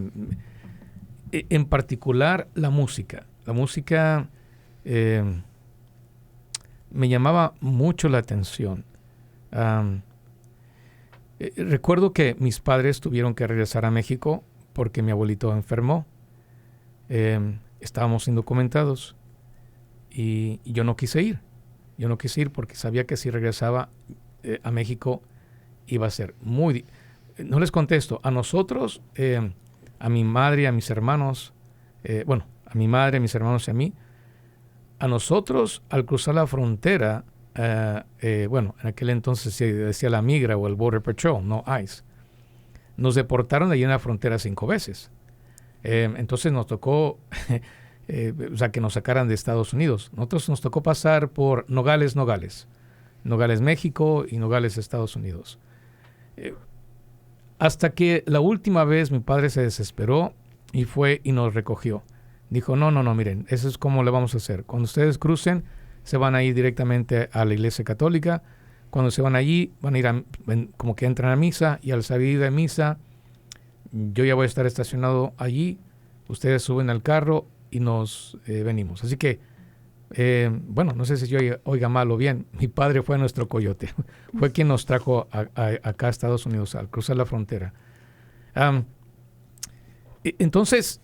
en particular la música. La música me llamaba mucho la atención. Recuerdo que mis padres tuvieron que regresar a México porque mi abuelito enfermó. Estábamos indocumentados y yo no quise ir. Yo no quise ir porque sabía que si regresaba a México iba a ser muy... No les contesto. A nosotros, a mi madre y a mis hermanos, a mi madre, a mis hermanos y a mí, a nosotros al cruzar la frontera, en aquel entonces se decía la migra o el Border Patrol, no ICE, nos deportaron de allí en la frontera 5 veces. Entonces nos tocó, que nos sacaran de Estados Unidos. Nosotros nos tocó pasar por Nogales, México y Nogales, Estados Unidos. Hasta que la última vez mi padre se desesperó y fue y nos recogió. Dijo, no, miren, eso es como le vamos a hacer. Cuando ustedes crucen, se van a ir directamente a la iglesia católica. Cuando se van allí, van a ir como que entran a misa, y al salir de misa, yo ya voy a estar estacionado allí, ustedes suben al carro y nos venimos. Así que, no sé si yo oiga mal o bien, mi padre fue nuestro coyote, fue quien nos trajo acá a Estados Unidos al cruzar la frontera. Entonces,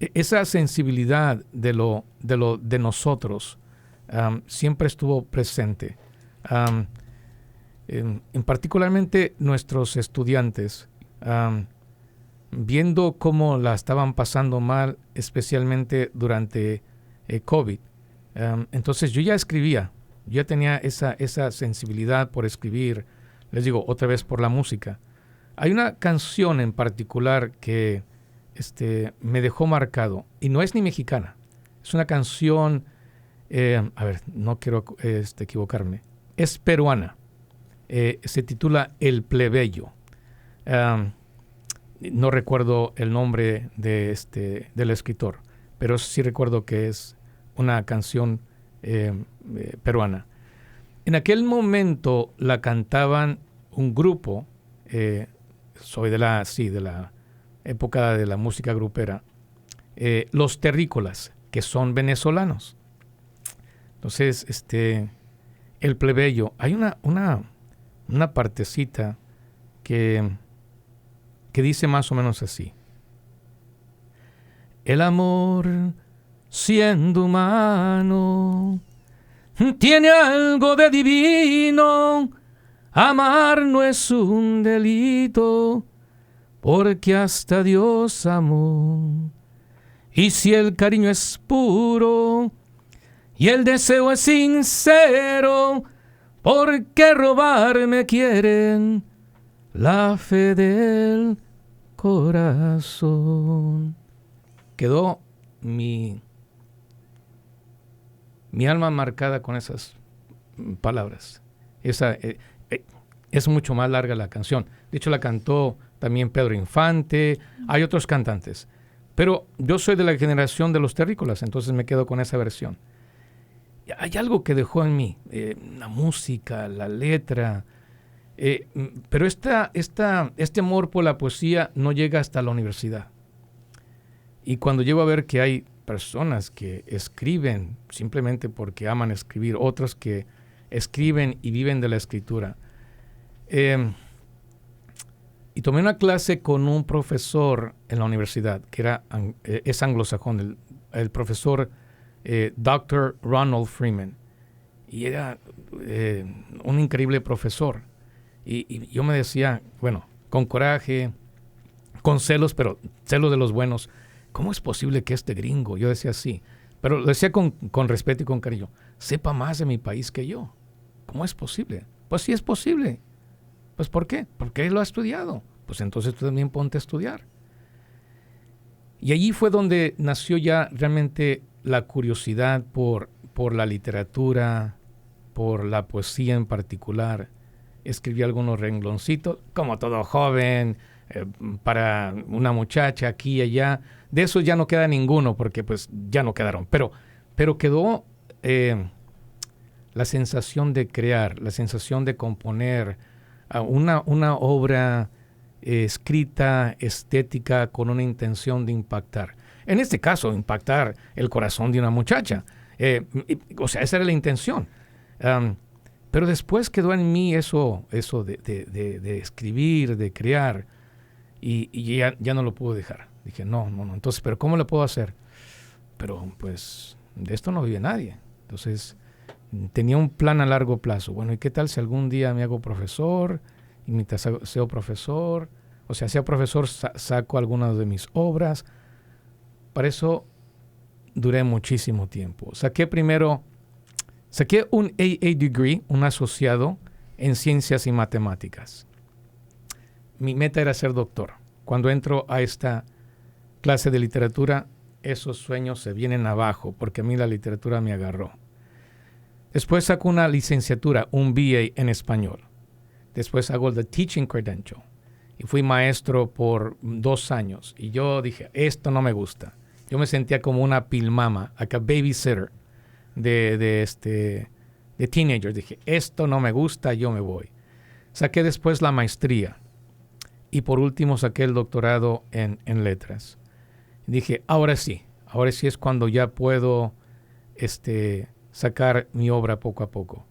esa sensibilidad de nosotros siempre estuvo presente. En particularmente nuestros estudiantes, viendo cómo la estaban pasando mal, especialmente durante COVID. Entonces yo ya escribía, ya tenía esa sensibilidad por escribir, les digo, otra vez por la música. Hay una canción en particular que me dejó marcado, y no es ni mexicana, es una canción, no quiero equivocarme, es peruana, se titula El Plebeyo. No recuerdo el nombre del escritor, pero sí recuerdo que es una canción peruana. En aquel momento la cantaban un grupo, soy de la época de la música grupera, Los Terrícolas, que son venezolanos. Entonces, El Plebeyo, hay una partecita que dice más o menos así. El amor, siendo humano, tiene algo de divino. Amar no es un delito, porque hasta Dios amó. Y si el cariño es puro y el deseo es sincero, ¿por qué robarme quieren la fe del corazón? Quedó mi alma marcada con esas palabras. Es mucho más larga la canción. De hecho, la cantó también Pedro Infante. Hay otros cantantes. Pero yo soy de la generación de Los Terrícolas, entonces me quedo con esa versión. Hay algo que dejó en mí, la música, la letra. Pero este amor por la poesía no llega hasta la universidad. Y cuando llego a ver que hay personas que escriben simplemente porque aman escribir, otros que escriben y viven de la escritura. Y tomé una clase con un profesor en la universidad, que es anglosajón, el profesor Dr. Ronald Freeman. Y era un increíble profesor. Y yo me decía, bueno, con coraje, con celos, pero celos de los buenos, ¿cómo es posible que este gringo, yo decía así, pero lo decía con respeto y con cariño, sepa más de mi país que yo? ¿Cómo es posible? Pues sí es posible. Pues ¿por qué? Porque él lo ha estudiado. Pues entonces tú también ponte a estudiar. Y allí fue donde nació ya realmente la curiosidad por la literatura, por la poesía en particular. Escribí algunos rengloncitos, como todo joven, para una muchacha aquí y allá. De eso ya no queda ninguno, porque pues ya no quedaron. Pero quedó la sensación de crear, la sensación de componer una obra escrita, estética, con una intención de impactar. En este caso, impactar el corazón de una muchacha. O sea, esa era la intención. Pero después quedó en mí eso de escribir, de crear, y ya no lo pude dejar. Dije, no. Entonces, ¿pero cómo lo puedo hacer? Pero, pues, de esto no vive nadie. Entonces, tenía un plan a largo plazo. Bueno, ¿y qué tal si algún día me hago profesor? Y mientras sea profesor, saco algunas de mis obras. Para eso duré muchísimo tiempo. Saqué un AA degree, un asociado en ciencias y matemáticas. Mi meta era ser doctor. Cuando entro a esta clase de literatura, esos sueños se vienen abajo, porque a mí la literatura me agarró. Después saco una licenciatura, un BA en español. Después hago el Teaching Credential. Y fui maestro por 2 años. Y yo dije, esto no me gusta. Yo me sentía como una pilmama, like a babysitter de teenagers. Dije, esto no me gusta, yo me voy. Saqué después la maestría. Y por último saqué el doctorado en letras. Dije, ahora sí es cuando ya puedo sacar mi obra poco a poco.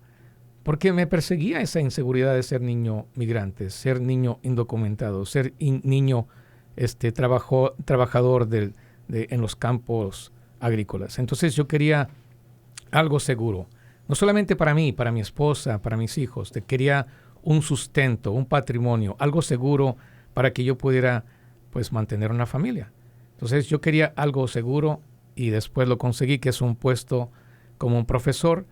Porque me perseguía esa inseguridad de ser niño migrante, ser niño indocumentado, ser niño trabajador en los campos agrícolas. Entonces yo quería algo seguro, no solamente para mí, para mi esposa, para mis hijos. Quería un sustento, un patrimonio, algo seguro para que yo pudiera pues mantener una familia. Entonces yo quería algo seguro y después lo conseguí, que es un puesto como un profesor.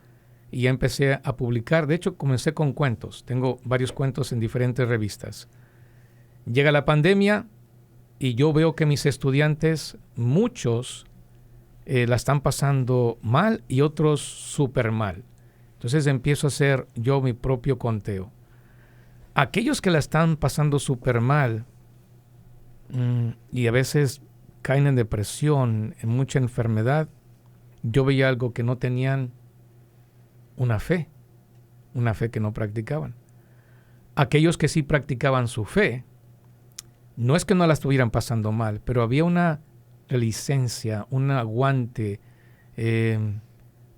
Y ya empecé a publicar. De hecho, comencé con cuentos. Tengo varios cuentos en diferentes revistas. Llega la pandemia y yo veo que mis estudiantes, muchos, la están pasando mal y otros súper mal. Entonces empiezo a hacer yo mi propio conteo. Aquellos que la están pasando súper mal y a veces caen en depresión, en mucha enfermedad, yo veía algo que no tenían: una fe que no practicaban. Aquellos que sí practicaban su fe, no es que no la estuvieran pasando mal, pero había una licencia, un aguante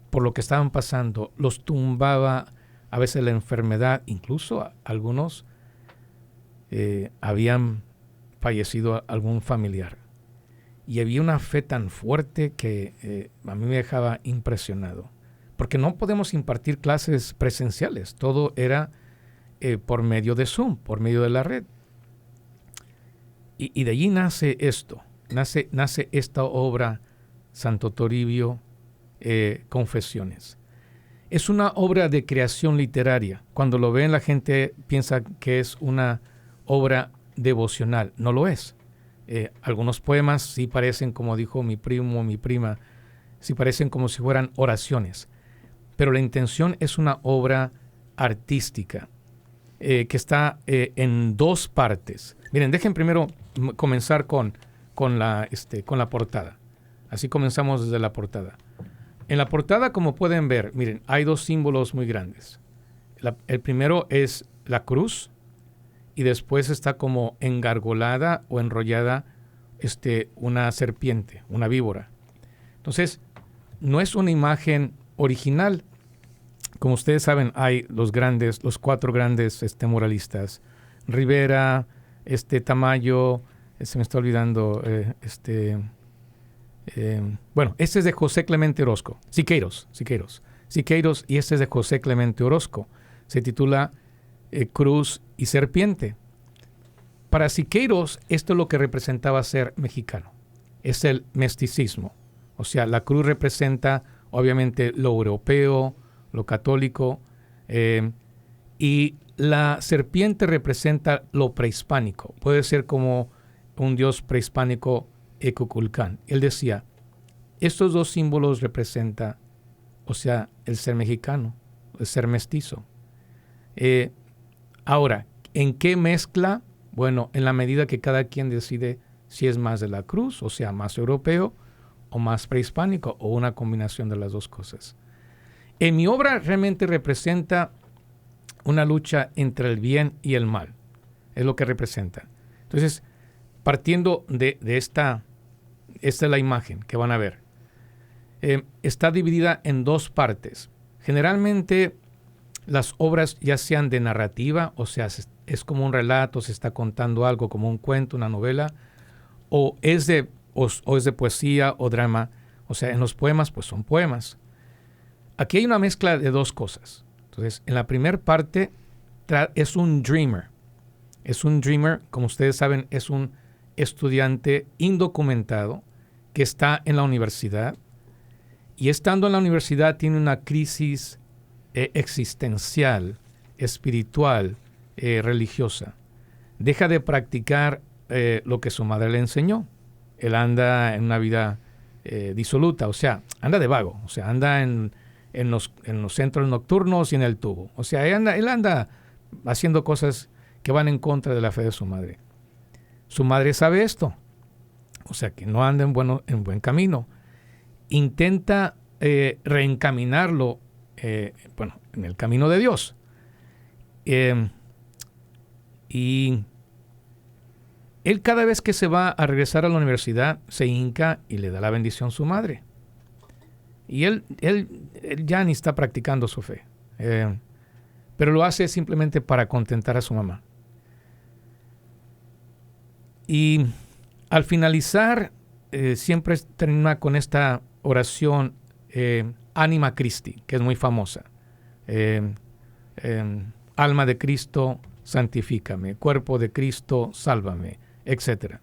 por lo que estaban pasando. Los tumbaba a veces la enfermedad, incluso algunos habían fallecido algún familiar. Y había una fe tan fuerte que a mí me dejaba impresionado. Porque no podemos impartir clases presenciales. Todo era por medio de Zoom, por medio de la red. Y de allí nace esto. Nace esta obra, Santo Toribio, Confesiones. Es una obra de creación literaria. Cuando lo ven, la gente piensa que es una obra devocional. No lo es. Algunos poemas sí parecen, como dijo mi primo o mi prima, sí parecen como si fueran oraciones. Pero la intención es una obra artística que está en 2 partes. Miren, dejen primero comenzar con la portada. Así comenzamos desde la portada. En la portada, como pueden ver, miren, hay 2 símbolos muy grandes. El primero es la cruz y después está como engargolada o enrollada una serpiente, una víbora. Entonces, no es una imagen original. Como ustedes saben, hay los 4 grandes muralistas: Rivera, Tamayo, se me está olvidando, bueno, este es de José Clemente Orozco, Siqueiros, y este es de José Clemente Orozco. Se titula cruz y serpiente. Para Siqueiros, esto es lo que representaba ser mexicano. Es el mesticismo. O sea, la cruz representa obviamente lo europeo, lo católico, y la serpiente representa lo prehispánico. Puede ser como un dios prehispánico, Ecuculcán. Él decía, estos dos símbolos representan, o sea, el ser mexicano, el ser mestizo. Ahora, ¿en qué mezcla? Bueno, en la medida que cada quien decide si es más de la cruz, o sea, más europeo, o más prehispánico, o una combinación de las dos cosas. En mi obra realmente representa una lucha entre el bien y el mal. Es lo que representa. Entonces, partiendo de esta es la imagen que van a ver. Está dividida en dos partes. Generalmente las obras ya sean de narrativa, o sea, es como un relato, se está contando algo como un cuento, una novela, o es de poesía o drama. O sea, en los poemas, pues son poemas. Aquí hay una mezcla de dos cosas. Entonces, en la primera parte es un dreamer. Es un dreamer, como ustedes saben, es un estudiante indocumentado que está en la universidad. Y estando en la universidad tiene una crisis existencial, espiritual, religiosa. Deja de practicar lo que su madre le enseñó. Él anda en una vida disoluta, o sea, anda de vago, o sea, anda en los centros nocturnos y en el tubo. O sea, él anda haciendo cosas que van en contra de la fe de su madre. Su madre sabe esto, o sea, que no anda en buen camino. Intenta reencaminarlo en el camino de Dios. Y él cada vez que se va a regresar a la universidad se hinca y le da la bendición a su madre. Y él ya ni está practicando su fe, pero lo hace simplemente para contentar a su mamá. Y al finalizar siempre termina con esta oración Anima Christi, que es muy famosa. Alma de Cristo, santifícame. Cuerpo de Cristo, sálvame, etc.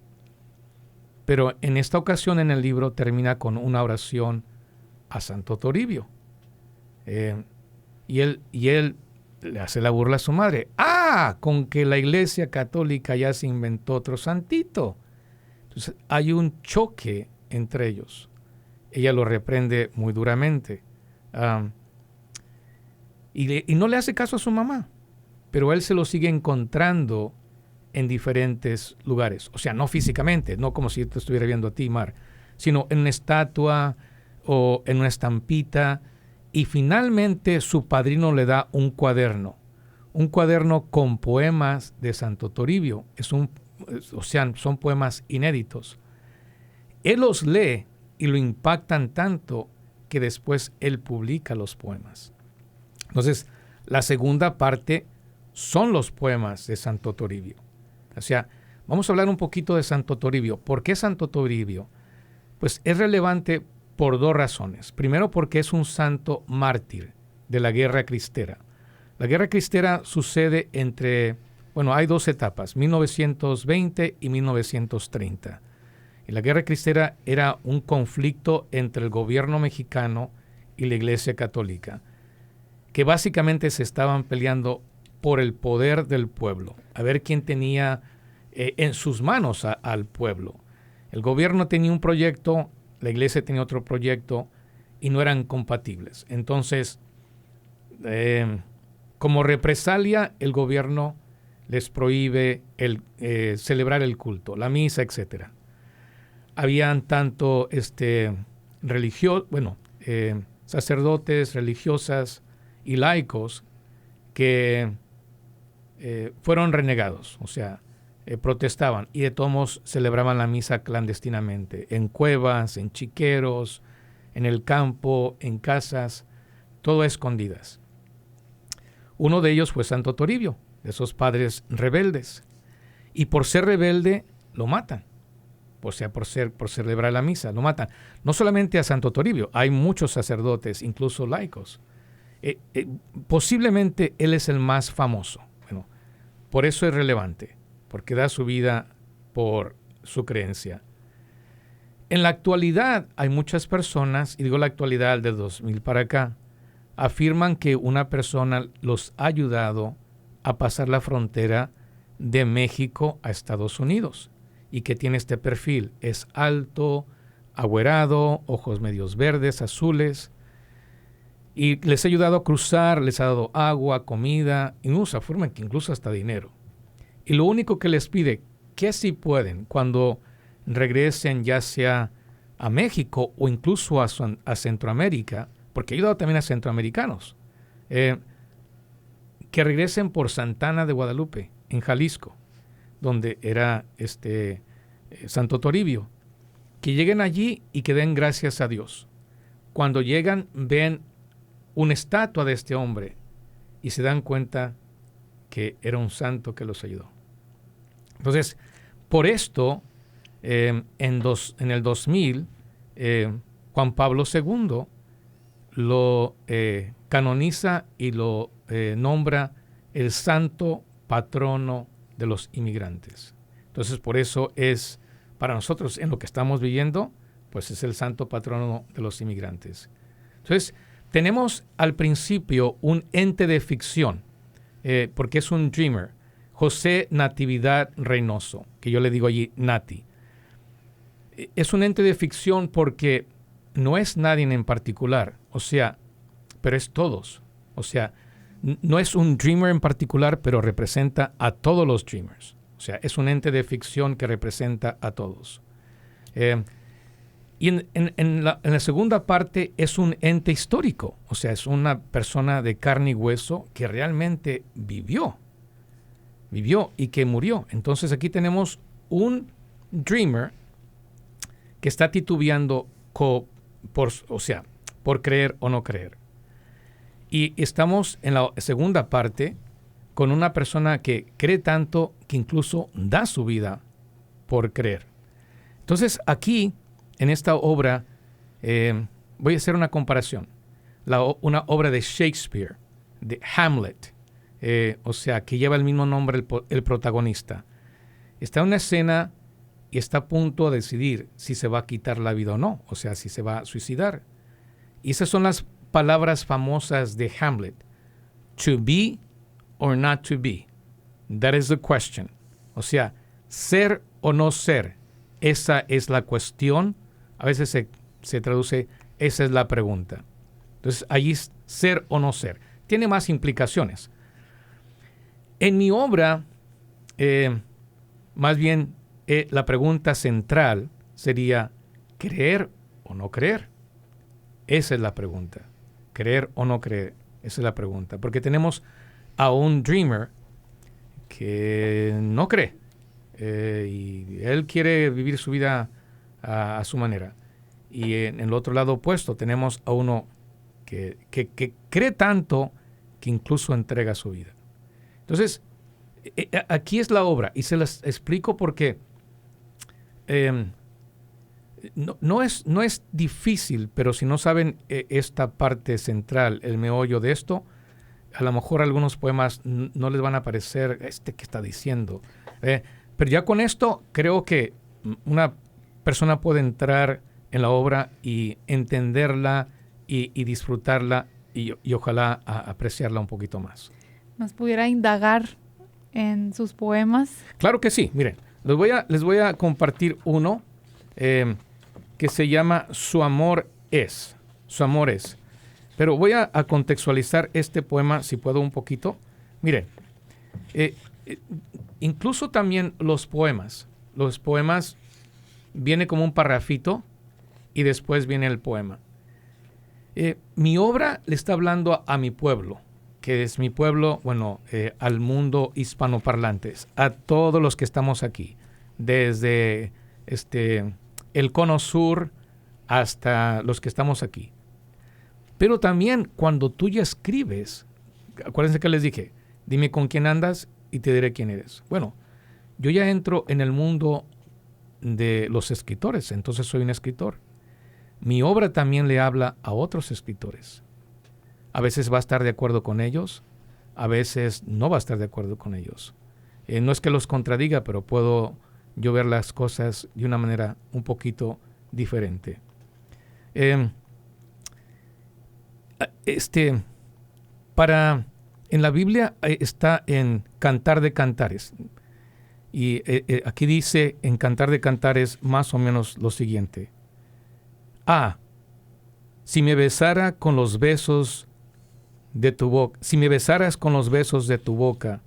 Pero en esta ocasión en el libro termina con una oración a Santo Toribio. Y él le hace la burla a su madre. Con que la Iglesia Católica ya se inventó otro santito. Entonces hay un choque entre ellos. Ella lo reprende muy duramente. Y no le hace caso a su mamá. Pero él se lo sigue encontrando en diferentes lugares. O sea, no físicamente, no como si yo te estuviera viendo a ti, Mar, sino en una estatua o en una estampita. Y finalmente su padrino le da un cuaderno con poemas de Santo Toribio. Son poemas inéditos. Él los lee y lo impactan tanto que después él publica los poemas. Entonces, la segunda parte son los poemas de Santo Toribio. O sea, vamos a hablar un poquito de Santo Toribio. ¿Por qué Santo Toribio? Pues es relevante por dos razones. Primero, porque es un santo mártir de la Guerra Cristera. La Guerra Cristera sucede hay dos etapas, 1920 y 1930. Y la Guerra Cristera era un conflicto entre el gobierno mexicano y la Iglesia Católica, que básicamente se estaban peleando por el poder del pueblo, a ver quién tenía en sus manos al pueblo. El gobierno tenía un proyecto, la iglesia tenía otro proyecto y no eran compatibles. Entonces, como represalia, el gobierno les prohíbe celebrar el culto, la misa, etc. Habían tanto sacerdotes, religiosas y laicos que fueron renegados, o sea, protestaban y de todos modos celebraban la misa clandestinamente, en cuevas, en chiqueros, en el campo, en casas, todo a escondidas. Uno de ellos fue Santo Toribio, de esos padres rebeldes, y por ser rebelde lo matan, por celebrar la misa, lo matan. No solamente a Santo Toribio, hay muchos sacerdotes, incluso laicos. Posiblemente él es el más famoso. por eso es relevante, porque da su vida por su creencia. En la actualidad hay muchas personas, y digo la actualidad de 2000 para acá, afirman que una persona los ha ayudado a pasar la frontera de México a Estados Unidos y que tiene este perfil. Es alto, agüerado, ojos medios verdes, azules, y les ha ayudado a cruzar, les ha dado agua, comida, y nos afirman que incluso hasta dinero. Y lo único que les pide, que si pueden, cuando regresen ya sea a México o incluso a Centroamérica, porque ha ayudado también a centroamericanos, que regresen por Santana de Guadalupe, en Jalisco, donde era Santo Toribio, que lleguen allí y que den gracias a Dios. Cuando llegan, ven una estatua de este hombre y se dan cuenta que era un santo que los ayudó. Entonces, por esto, en el 2000, Juan Pablo II lo canoniza y lo nombra el santo patrono de los inmigrantes. Entonces, por eso es, para nosotros, en lo que estamos viviendo, pues es el santo patrono de los inmigrantes. Entonces, tenemos al principio un ente de ficción, porque es un dreamer, José Natividad Reynoso, que yo le digo allí Nati. Es un ente de ficción porque no es nadie en particular, o sea, pero es todos. O sea, no es un dreamer en particular, pero representa a todos los dreamers. O sea, es un ente de ficción que representa a todos. Y en la segunda parte es un ente histórico, o sea, es una persona de carne y hueso que realmente vivió y que murió. Entonces aquí tenemos un dreamer que está titubeando por creer o no creer. Y estamos en la segunda parte con una persona que cree tanto que incluso da su vida por creer. Entonces aquí, en esta obra, voy a hacer una comparación. Una obra de Shakespeare, de Hamlet, o sea, que lleva el mismo nombre el protagonista. Está en una escena y está a punto de decidir si se va a quitar la vida o no, o sea, si se va a suicidar. Y esas son las palabras famosas de Hamlet. To be or not to be. That is the question. O sea, ser o no ser. Esa es la cuestión. A veces se traduce, esa es la pregunta. Entonces, allí es ser o no ser. Tiene más implicaciones. En mi obra, más bien, la pregunta central sería, ¿creer o no creer? Esa es la pregunta. ¿Creer o no creer? Esa es la pregunta. Porque tenemos a un dreamer que no cree. Y él quiere vivir su vida a su manera. Y en el otro lado opuesto tenemos a uno que cree tanto que incluso entrega su vida. Entonces, aquí es la obra. Y se las explico porque no es difícil, pero si no saben esta parte central, el meollo de esto, a lo mejor algunos poemas no les van a parecer que está diciendo. Pero ya con esto creo que una persona puede entrar en la obra y entenderla y disfrutarla y ojalá apreciarla un poquito más. ¿Nos pudiera indagar en sus poemas? Claro que sí. Miren, les voy a compartir uno que se llama Su amor es. Su amor es. Pero voy a contextualizar este poema, si puedo, un poquito. Miren, incluso también los poemas viene como un parrafito y después viene el poema. Mi obra le está hablando a mi pueblo, que es mi pueblo, al mundo hispanoparlantes, a todos los que estamos aquí, desde el cono sur hasta los que estamos aquí. Pero también cuando tú ya escribes, acuérdense que les dije, dime con quién andas y te diré quién eres. Bueno, yo ya entro en el mundo de los escritores, entonces soy un escritor. Mi obra también le habla a otros escritores. A veces va a estar de acuerdo con ellos, a veces no va a estar de acuerdo con ellos. No es que los contradiga, pero puedo yo ver las cosas de una manera un poquito diferente. En la Biblia está en Cantar de Cantares. Y aquí dice en Cantar de Cantares más o menos lo siguiente. Si me besara con los besos de tu boca, si me besaras con los besos de tu boca,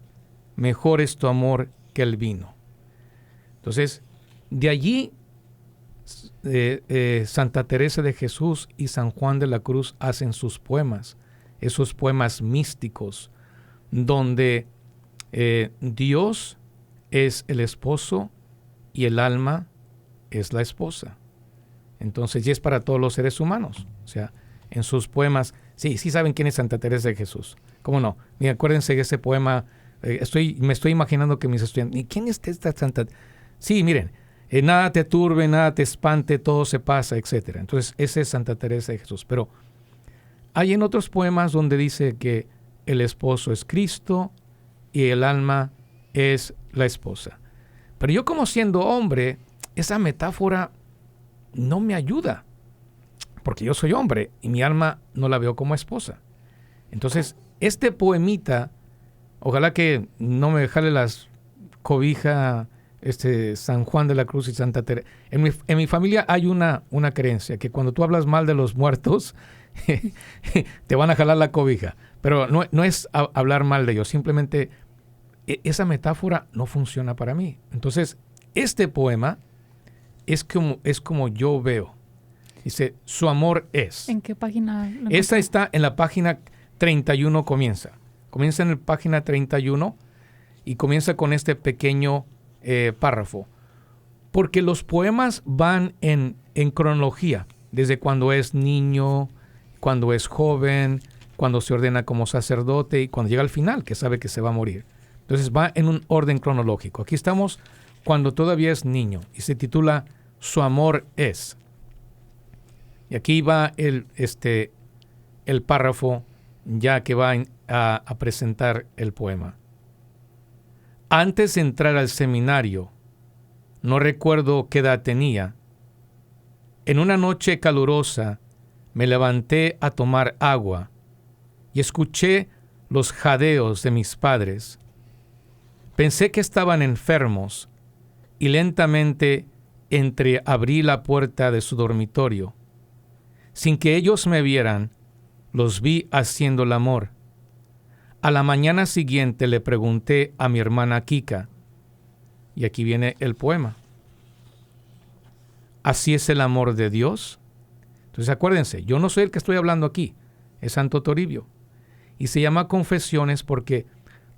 mejor es tu amor que el vino. Entonces, de allí Santa Teresa de Jesús y San Juan de la Cruz hacen sus poemas, esos poemas místicos, donde Dios es el esposo y el alma es la esposa. Entonces, y es para todos los seres humanos. O sea, en sus poemas, sí saben quién es Santa Teresa de Jesús. ¿Cómo no? Y acuérdense de ese poema, me estoy imaginando que mis estudiantes, ¿y quién es esta Santa? Sí, miren, nada te turbe, nada te espante, todo se pasa, etc. Entonces, esa es Santa Teresa de Jesús. Pero hay en otros poemas donde dice que el esposo es Cristo y el alma es la esposa. Pero yo, como siendo hombre, esa metáfora no me ayuda, porque yo soy hombre y mi alma no la veo como esposa. Entonces, este poemita, ojalá que no me jale las cobija San Juan de la Cruz y Santa Teresa. En mi familia hay una creencia, que cuando tú hablas mal de los muertos, te van a jalar la cobija. Pero no es hablar mal de ellos, simplemente esa metáfora no funciona para mí. Entonces, este poema es como yo veo. Dice, su amor es. ¿En qué página? Esa está en la página 31 comienza. Comienza en la página 31 y comienza con este pequeño párrafo. Porque los poemas van en cronología, desde cuando es niño, cuando es joven, cuando se ordena como sacerdote y cuando llega al final, que sabe que se va a morir. Entonces va en un orden cronológico. Aquí estamos cuando todavía es niño y se titula Su amor es. Y aquí va el párrafo ya que va a presentar el poema. Antes de entrar al seminario, no recuerdo qué edad tenía, en una noche calurosa me levanté a tomar agua y escuché los jadeos de mis padres. Pensé que estaban enfermos y lentamente entreabrí la puerta de su dormitorio. Sin que ellos me vieran, los vi haciendo el amor. A la mañana siguiente le pregunté a mi hermana Kika, y aquí viene el poema. ¿Así es el amor de Dios? Entonces acuérdense, yo no soy el que estoy hablando aquí, es Santo Toribio. Y se llama Confesiones porque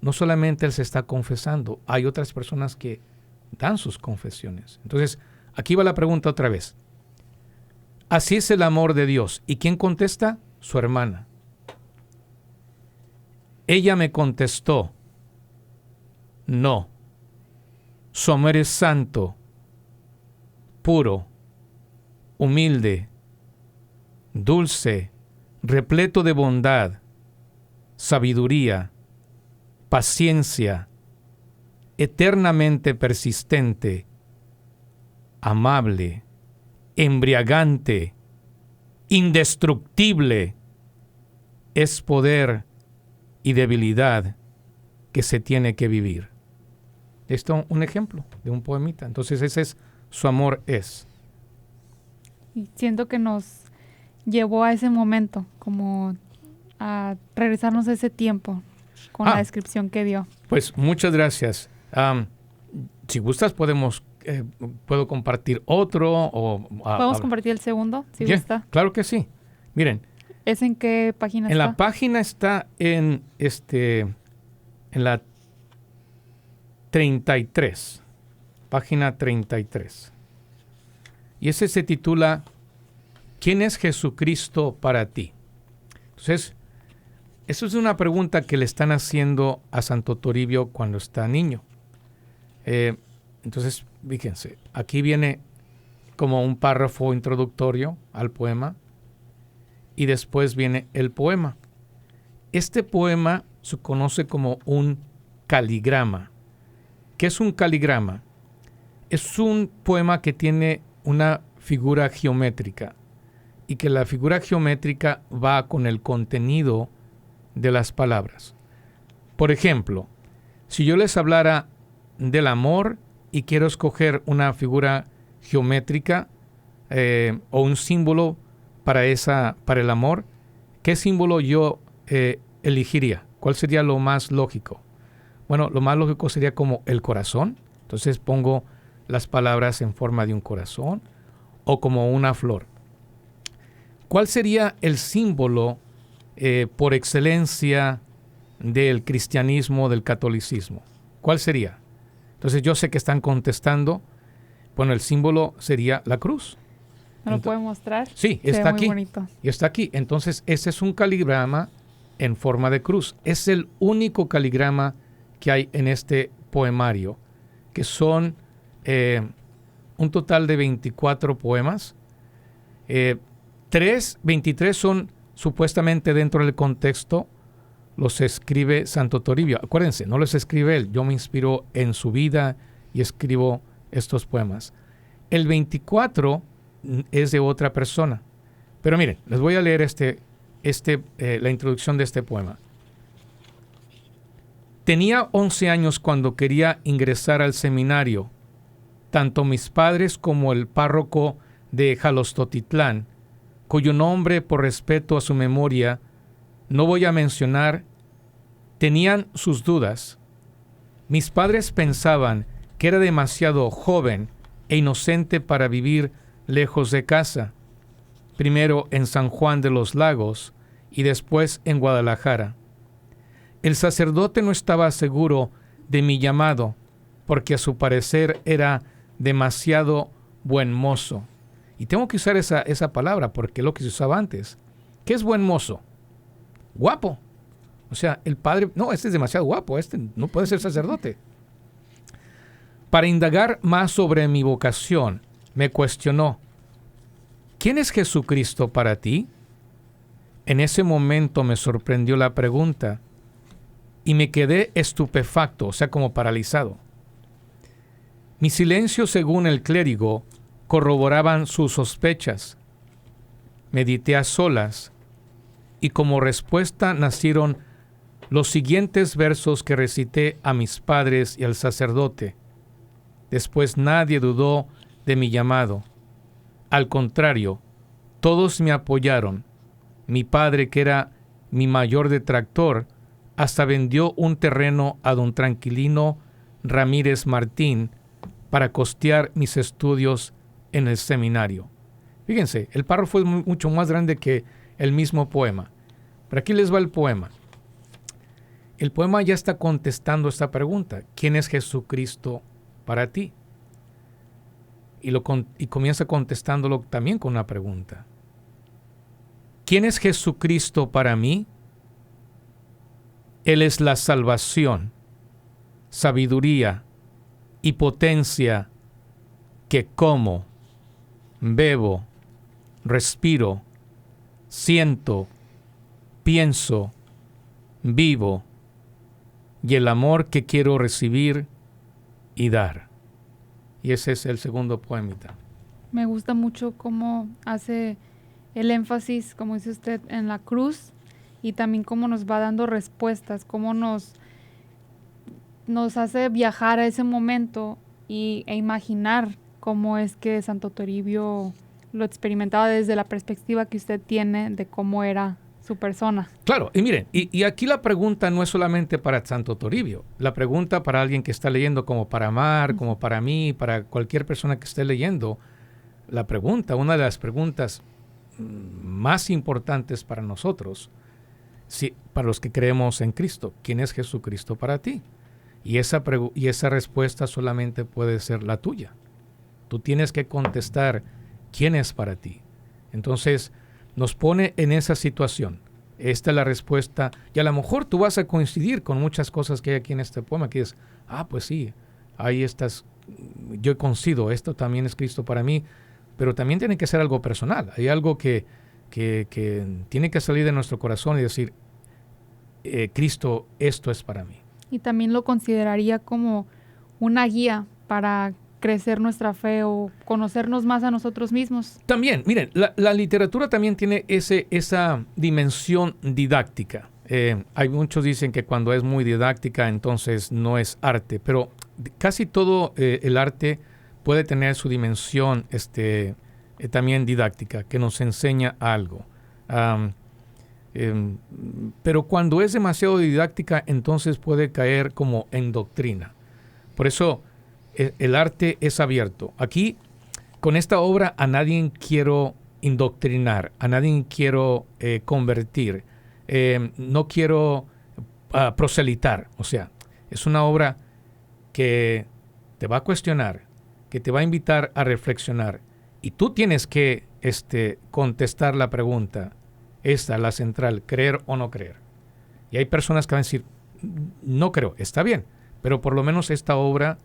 no solamente él se está confesando, hay otras personas que dan sus confesiones. Entonces, aquí va la pregunta otra vez. ¿Así es el amor de Dios? ¿Y quién contesta? Su hermana. Ella me contestó, no, su amor es santo, puro, humilde, dulce, repleto de bondad, sabiduría, paciencia, eternamente persistente, amable, embriagante, indestructible, es poder y debilidad que se tiene que vivir. Esto es un ejemplo de un poemita. Entonces ese es su amor es. Y siento que nos llevó a ese momento, como a regresarnos a ese tiempo con la descripción que dio. Pues muchas gracias. Si gustas puedo compartir otro. ¿Podemos compartir el segundo? Si gusta. Claro que sí. Miren. ¿Es en qué página está? En la página está en la 33. Página 33. Y ese se titula ¿Quién es Jesucristo para ti? Entonces, eso es una pregunta que le están haciendo a Santo Toribio cuando está niño. Entonces, fíjense, aquí viene como un párrafo introductorio al poema y después viene el poema. Este poema se conoce como un caligrama. ¿Qué es un caligrama? Es un poema que tiene una figura geométrica y que la figura geométrica va con el contenido de las palabras. Por ejemplo, si yo les hablara del amor y quiero escoger una figura geométrica o un símbolo para el amor, ¿qué símbolo yo elegiría? ¿Cuál sería lo más lógico? Bueno, lo más lógico sería como el corazón. Entonces pongo las palabras en forma de un corazón o como una flor. ¿Cuál sería el símbolo por excelencia del cristianismo, del catolicismo? ¿Cuál sería? Entonces yo sé que están contestando. Bueno, el símbolo sería la cruz. ¿Me lo puede mostrar? Sí, Se está ve muy aquí. bonito. Y está aquí. Entonces, ese es un caligrama en forma de cruz. Es el único caligrama que hay en este poemario, que son un total de 24 poemas. 23 son supuestamente dentro del contexto, los escribe Santo Toribio. Acuérdense, no los escribe él. Yo me inspiro en su vida y escribo estos poemas. El 24 es de otra persona. Pero miren, les voy a leer la introducción de este poema. Tenía 11 años cuando quería ingresar al seminario. Tanto mis padres como el párroco de Jalostotitlán, cuyo nombre por respeto a su memoria no voy a mencionar, tenían sus dudas. Mis padres pensaban que era demasiado joven e inocente para vivir lejos de casa, primero en San Juan de los Lagos y después en Guadalajara. El sacerdote no estaba seguro de mi llamado, porque a su parecer era demasiado buen mozo. Y tengo que usar esa palabra porque es lo que se usaba antes. ¿Qué es buen mozo? Guapo. O sea, el padre, no, este es demasiado guapo, este no puede ser sacerdote. Para indagar más sobre mi vocación, me cuestionó, ¿quién es Jesucristo para ti? En ese momento me sorprendió la pregunta y me quedé estupefacto, o sea, como paralizado. Mi silencio, según el clérigo, corroboraban sus sospechas. Medité a solas y como respuesta nacieron los siguientes versos que recité a mis padres y al sacerdote. Después nadie dudó de mi llamado. Al contrario, todos me apoyaron. Mi padre, que era mi mayor detractor, hasta vendió un terreno a don Tranquilino Ramírez Martín para costear mis estudios en el seminario. Fíjense, el párrafo es mucho más grande que el mismo poema. Pero aquí les va el poema. El poema ya está contestando esta pregunta. ¿Quién es Jesucristo para ti? Y comienza contestándolo también con una pregunta. ¿Quién es Jesucristo para mí? Él es la salvación, sabiduría y potencia que como, bebo, respiro, siento, pienso, vivo, y el amor que quiero recibir y dar. Y ese es el segundo poemita. Me gusta mucho cómo hace el énfasis, como dice usted, en la cruz y también cómo nos va dando respuestas, cómo nos hace viajar a ese momento e imaginar cómo es que Santo Toribio lo experimentaba desde la perspectiva que usted tiene de cómo era su persona. Claro, y miren, y aquí la pregunta no es solamente para Santo Toribio, la pregunta para alguien que está leyendo, como para Mar, como para mí, para cualquier persona que esté leyendo, la pregunta, una de las preguntas más importantes para nosotros, para los que creemos en Cristo, ¿quién es Jesucristo para ti? Y esa respuesta solamente puede ser la tuya. Tú tienes que contestar quién es para ti. Entonces, nos pone en esa situación. Esta es la respuesta. Y a lo mejor tú vas a coincidir con muchas cosas que hay aquí en este poema, que es, pues sí, ahí estás, yo coincido, esto también es Cristo para mí, pero también tiene que ser algo personal. Hay algo que tiene que salir de nuestro corazón y decir, Cristo, esto es para mí. Y también lo consideraría como una guía para crecer nuestra fe o conocernos más a nosotros mismos. También, miren, la literatura también tiene esa dimensión didáctica. Hay muchos dicen que cuando es muy didáctica entonces no es arte, pero casi todo el arte puede tener su dimensión también didáctica, que nos enseña algo. Pero cuando es demasiado didáctica, entonces puede caer como en doctrina. Por eso el arte es abierto. Aquí, con esta obra, a nadie quiero indoctrinar, a nadie quiero convertir, no quiero proselitar. O sea, es una obra que te va a cuestionar, que te va a invitar a reflexionar. Y tú tienes que contestar la pregunta, la central, creer o no creer. Y hay personas que van a decir, no creo, está bien, pero por lo menos esta obra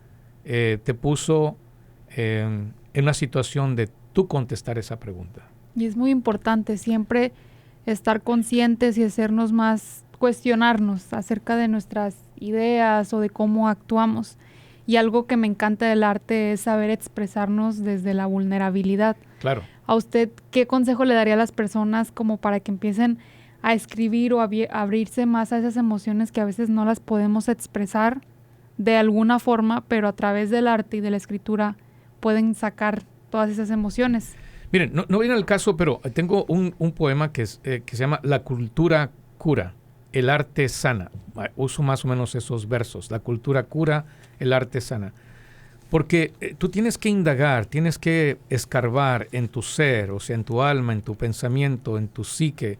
te puso en una situación de tú contestar esa pregunta. Y es muy importante siempre estar conscientes y hacernos más, cuestionarnos acerca de nuestras ideas o de cómo actuamos. Y algo que me encanta del arte es saber expresarnos desde la vulnerabilidad. Claro. ¿A usted qué consejo le daría a las personas como para que empiecen a escribir o a abrirse más a esas emociones que a veces no las podemos expresar de alguna forma, pero a través del arte y de la escritura pueden sacar todas esas emociones? Miren, no viene al caso, pero tengo un poema que se llama La cultura cura, el arte sana. Uso más o menos esos versos. La cultura cura, el arte sana. Porque tú tienes que indagar, tienes que escarbar en tu ser, o sea, en tu alma, en tu pensamiento, en tu psique,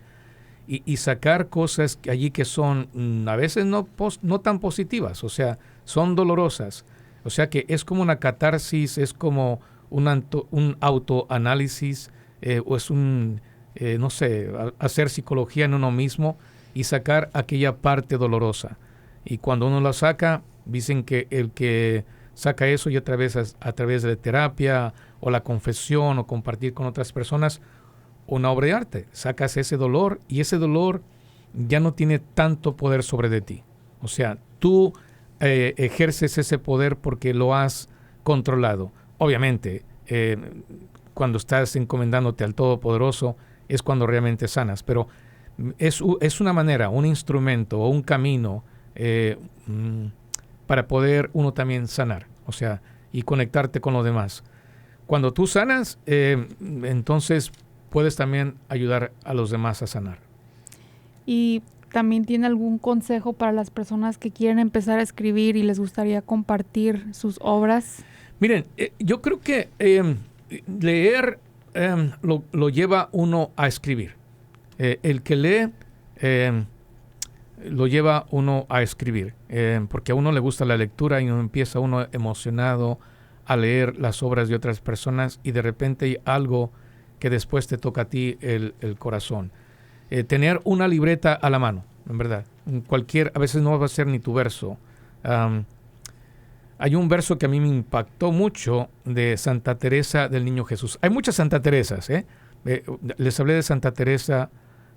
y sacar cosas allí que son a veces no tan positivas, o sea, son dolorosas. O sea que es como una catarsis, es como un autoanálisis, o es hacer psicología en uno mismo y sacar aquella parte dolorosa. Y cuando uno la saca, dicen que el que saca eso y a través de la terapia o la confesión o compartir con otras personas una obra de arte, sacas ese dolor y ese dolor ya no tiene tanto poder sobre de ti. O sea, tú ejerces ese poder porque lo has controlado. Obviamente, cuando estás encomendándote al Todopoderoso es cuando realmente sanas, pero es una manera, un instrumento o un camino para poder uno también sanar, o sea, y conectarte con los demás. Cuando tú sanas, entonces puedes también ayudar a los demás a sanar. ¿Y también tiene algún consejo para las personas que quieren empezar a escribir y les gustaría compartir sus obras? Miren, yo creo que leer lo lleva uno a escribir. El que lee lo lleva uno a escribir, porque a uno le gusta la lectura y uno empieza uno emocionado a leer las obras de otras personas y de repente hay algo que después te toca a ti el corazón. Tener una libreta a la mano, en verdad. A veces no va a ser ni tu verso. Hay un verso que a mí me impactó mucho de Santa Teresa del Niño Jesús. Hay muchas Santa Teresas, les hablé de Santa Teresa,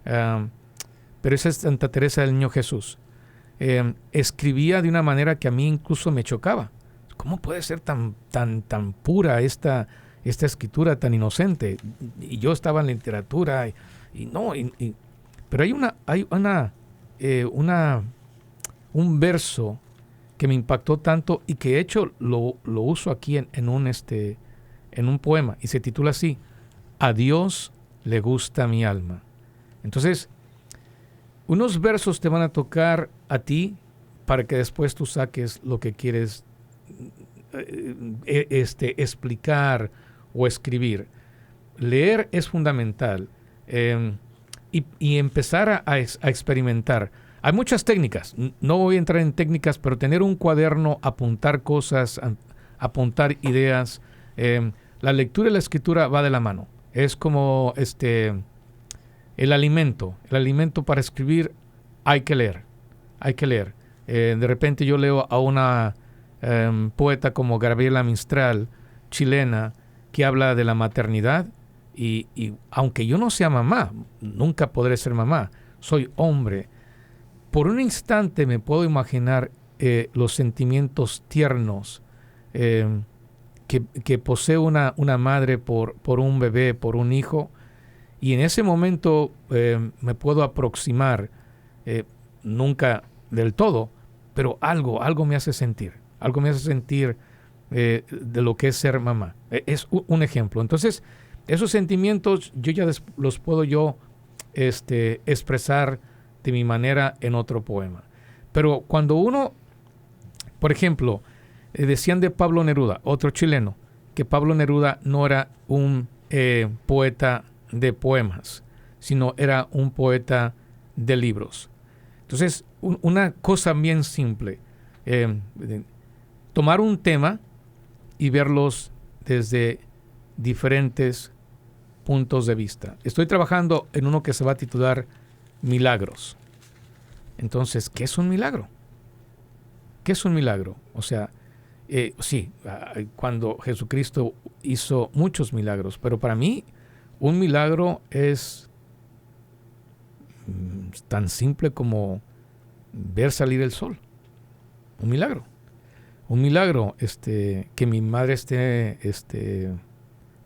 pero esa es Santa Teresa del Niño Jesús. Escribía de una manera que a mí incluso me chocaba. ¿Cómo puede ser tan pura esta escritura tan inocente? Y yo estaba en la literatura pero hay un verso que me impactó tanto y que de hecho lo uso aquí en un poema y se titula así: A Dios le gusta mi alma. Entonces, unos versos te van a tocar a ti para que después tú saques lo que quieres explicar o escribir. Leer es fundamental y empezar a experimentar. Hay muchas técnicas, no voy a entrar en técnicas, pero tener un cuaderno, apuntar cosas, apuntar ideas. La lectura y la escritura va de la mano. Es como el alimento para escribir. Hay que leer. De repente yo leo a una poeta como Gabriela Mistral, chilena, que habla de la maternidad y aunque yo no sea mamá, nunca podré ser mamá, soy hombre. Por un instante me puedo imaginar los sentimientos tiernos que posee una madre por un bebé, por un hijo, y en ese momento me puedo aproximar, nunca del todo, pero algo me hace sentir, de lo que es ser mamá. Es un ejemplo. Entonces, esos sentimientos yo ya los puedo yo expresar de mi manera en otro poema. Pero cuando uno, por ejemplo, decían de Pablo Neruda, otro chileno, que Pablo Neruda no era un poeta de poemas, sino era un poeta de libros. Entonces, una cosa bien simple, tomar un tema y verlos desde diferentes puntos de vista. Estoy trabajando en uno que se va a titular Milagros. Entonces, ¿qué es un milagro? ¿Qué es un milagro? O sea, sí, cuando Jesucristo hizo muchos milagros, pero para mí un milagro es tan simple como ver salir el sol. Un milagro. Un milagro que mi madre esté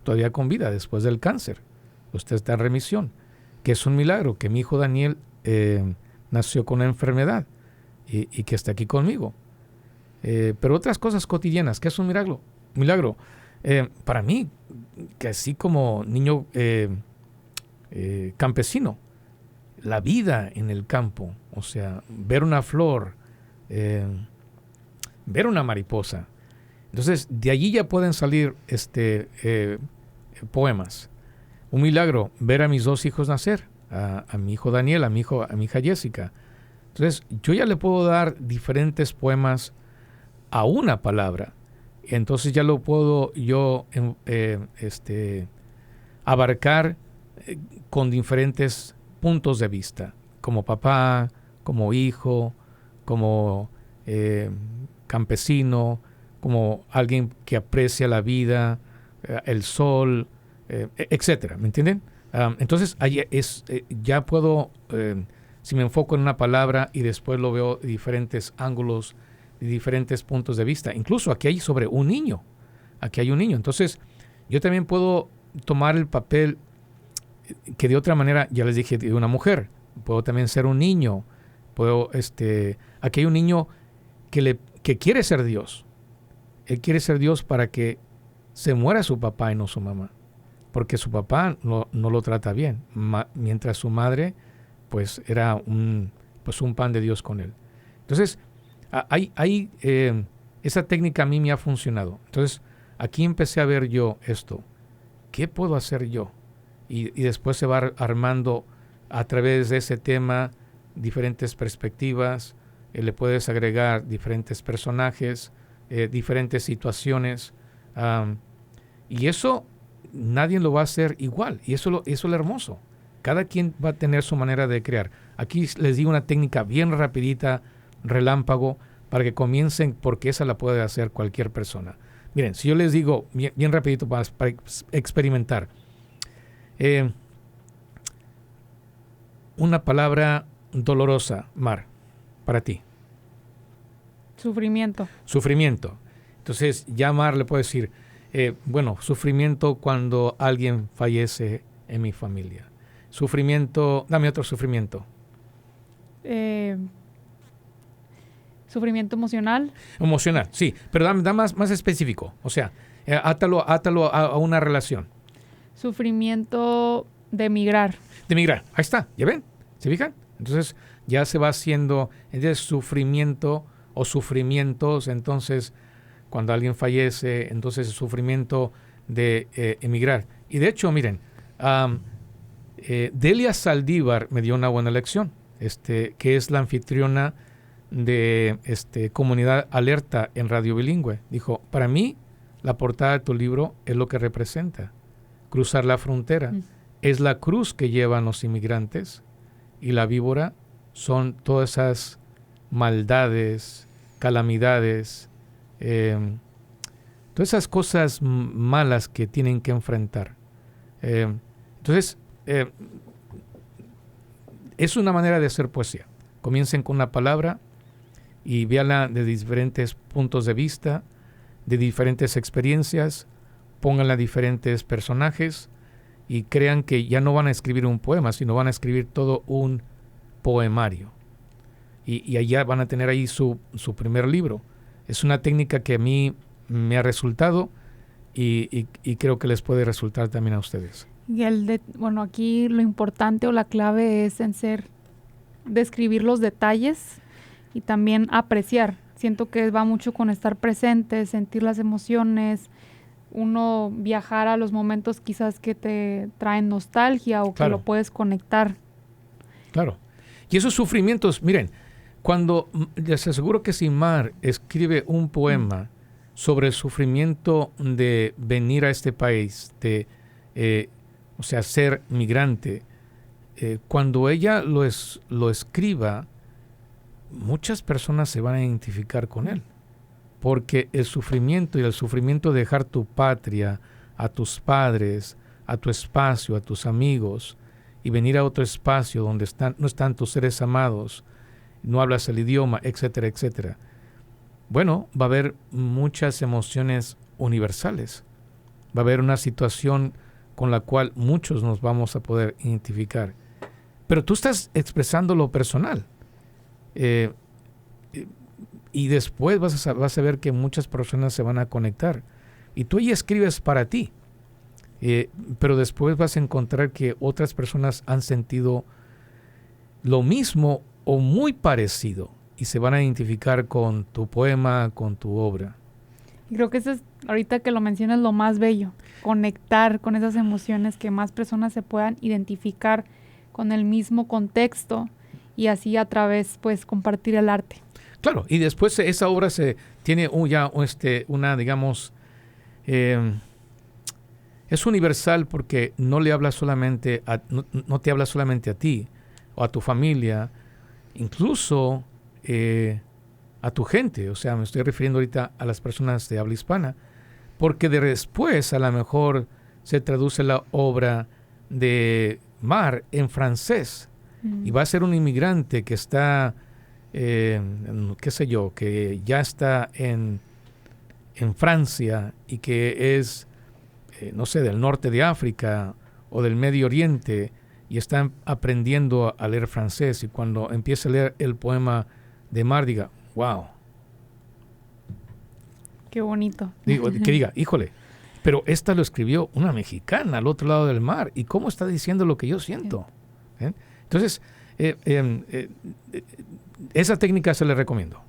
todavía con vida después del cáncer. Usted está en remisión. Que es un milagro que mi hijo Daniel nació con una enfermedad y que está aquí conmigo. Pero otras cosas cotidianas, ¿qué es un milagro? Para mí, que así como niño campesino, la vida en el campo, o sea, ver una flor, ver una mariposa. Entonces, de allí ya pueden salir poemas. Un milagro, ver a mis dos hijos nacer, a mi hijo Daniel, a mi hija Jessica. Entonces, yo ya le puedo dar diferentes poemas a una palabra. Entonces ya lo puedo yo abarcar con diferentes puntos de vista, como papá, como hijo, como campesino, como alguien que aprecia la vida, el sol, etcétera, ¿me entienden? Entonces ahí ya puedo, si me enfoco en una palabra y después lo veo de diferentes ángulos, de diferentes puntos de vista. Incluso aquí hay sobre un niño. Aquí hay un niño. Entonces, yo también puedo tomar el papel que de otra manera, ya les dije, de una mujer. Puedo también ser un niño. Aquí hay un niño que quiere ser Dios. Él quiere ser Dios para que se muera su papá y no su mamá. Porque su papá no lo trata bien. Mientras su madre, pues, era un pan de Dios con él. Entonces, esa técnica a mí me ha funcionado. Entonces, aquí empecé a ver yo esto. ¿Qué puedo hacer yo? Y después se va armando a través de ese tema diferentes perspectivas. Le puedes agregar diferentes personajes, diferentes situaciones. Y eso nadie lo va a hacer igual. Y eso es lo hermoso. Cada quien va a tener su manera de crear. Aquí les digo una técnica bien rapidita, relámpago, para que comiencen, porque esa la puede hacer cualquier persona. Miren, si yo les digo, bien rapidito para experimentar, una palabra dolorosa, Mar, para ti. Sufrimiento. Sufrimiento. Entonces, ya Mar le puedo decir, sufrimiento cuando alguien fallece en mi familia. Sufrimiento, dame otro sufrimiento. Sufrimiento emocional. Emocional, sí, pero da más específico. O sea, átalo a una relación. Sufrimiento de emigrar. De emigrar, ahí está, ¿ya ven? ¿Se fijan? Entonces ya se va haciendo sufrimiento o sufrimientos. Entonces, cuando alguien fallece, entonces el sufrimiento de emigrar. Y de hecho, miren, Delia Saldívar me dio una buena lección, que es la anfitriona de Comunidad Alerta en Radio Bilingüe. Dijo, para mí, la portada de tu libro es lo que representa. Cruzar la frontera. Es la cruz que llevan los inmigrantes, y la víbora son todas esas maldades, calamidades, todas esas cosas malas que tienen que enfrentar. Entonces, es una manera de hacer poesía. Comiencen con una palabra y véanla de diferentes puntos de vista. de diferentes experiencias, pónganle a diferentes personajes y crean que ya no van a escribir un poema, sino van a escribir todo un poemario. Y allá van a tener ahí su primer libro. Es una técnica que a mí me ha resultado y creo que les puede resultar también a ustedes. Y aquí lo importante o la clave es en describir los detalles y también apreciar. Siento que va mucho con estar presente, sentir las emociones, uno viajar a los momentos quizás que te traen nostalgia o que lo puedes conectar. Claro. Y esos sufrimientos, miren, cuando les aseguro que si Mar escribe un poema sobre el sufrimiento de venir a este país, de ser migrante, cuando ella lo escriba, muchas personas se van a identificar con él, porque el sufrimiento de dejar tu patria, a tus padres, a tu espacio, a tus amigos, y venir a otro espacio donde no están tus seres amados, no hablas el idioma, etcétera, etcétera. Bueno, va a haber muchas emociones universales. Va a haber una situación con la cual muchos nos vamos a poder identificar. Pero tú estás expresando lo personal. Y después vas a ver que muchas personas se van a conectar. Y tú ya escribes para ti. Pero después vas a encontrar que otras personas han sentido lo mismo o muy parecido y se van a identificar con tu poema, con tu obra. Y creo que eso es, ahorita que lo mencionas, lo más bello, conectar con esas emociones, que más personas se puedan identificar con el mismo contexto y así a través, pues, compartir el arte. Claro, y después esa obra se tiene una, digamos, es universal porque no le habla solamente no te habla solamente a ti o a tu familia, incluso a tu gente. O sea, me estoy refiriendo ahorita a las personas de habla hispana, porque después a lo mejor se traduce la obra de Mar en francés y va a ser un inmigrante que está, que ya está en Francia y que es, del norte de África o del Medio Oriente y está aprendiendo a leer francés, y cuando empiece a leer el poema de Mar diga, wow. Qué bonito. Que diga, híjole, pero esta lo escribió una mexicana al otro lado del mar, y cómo está diciendo lo que yo siento. Entonces, esa técnica se le recomiendo.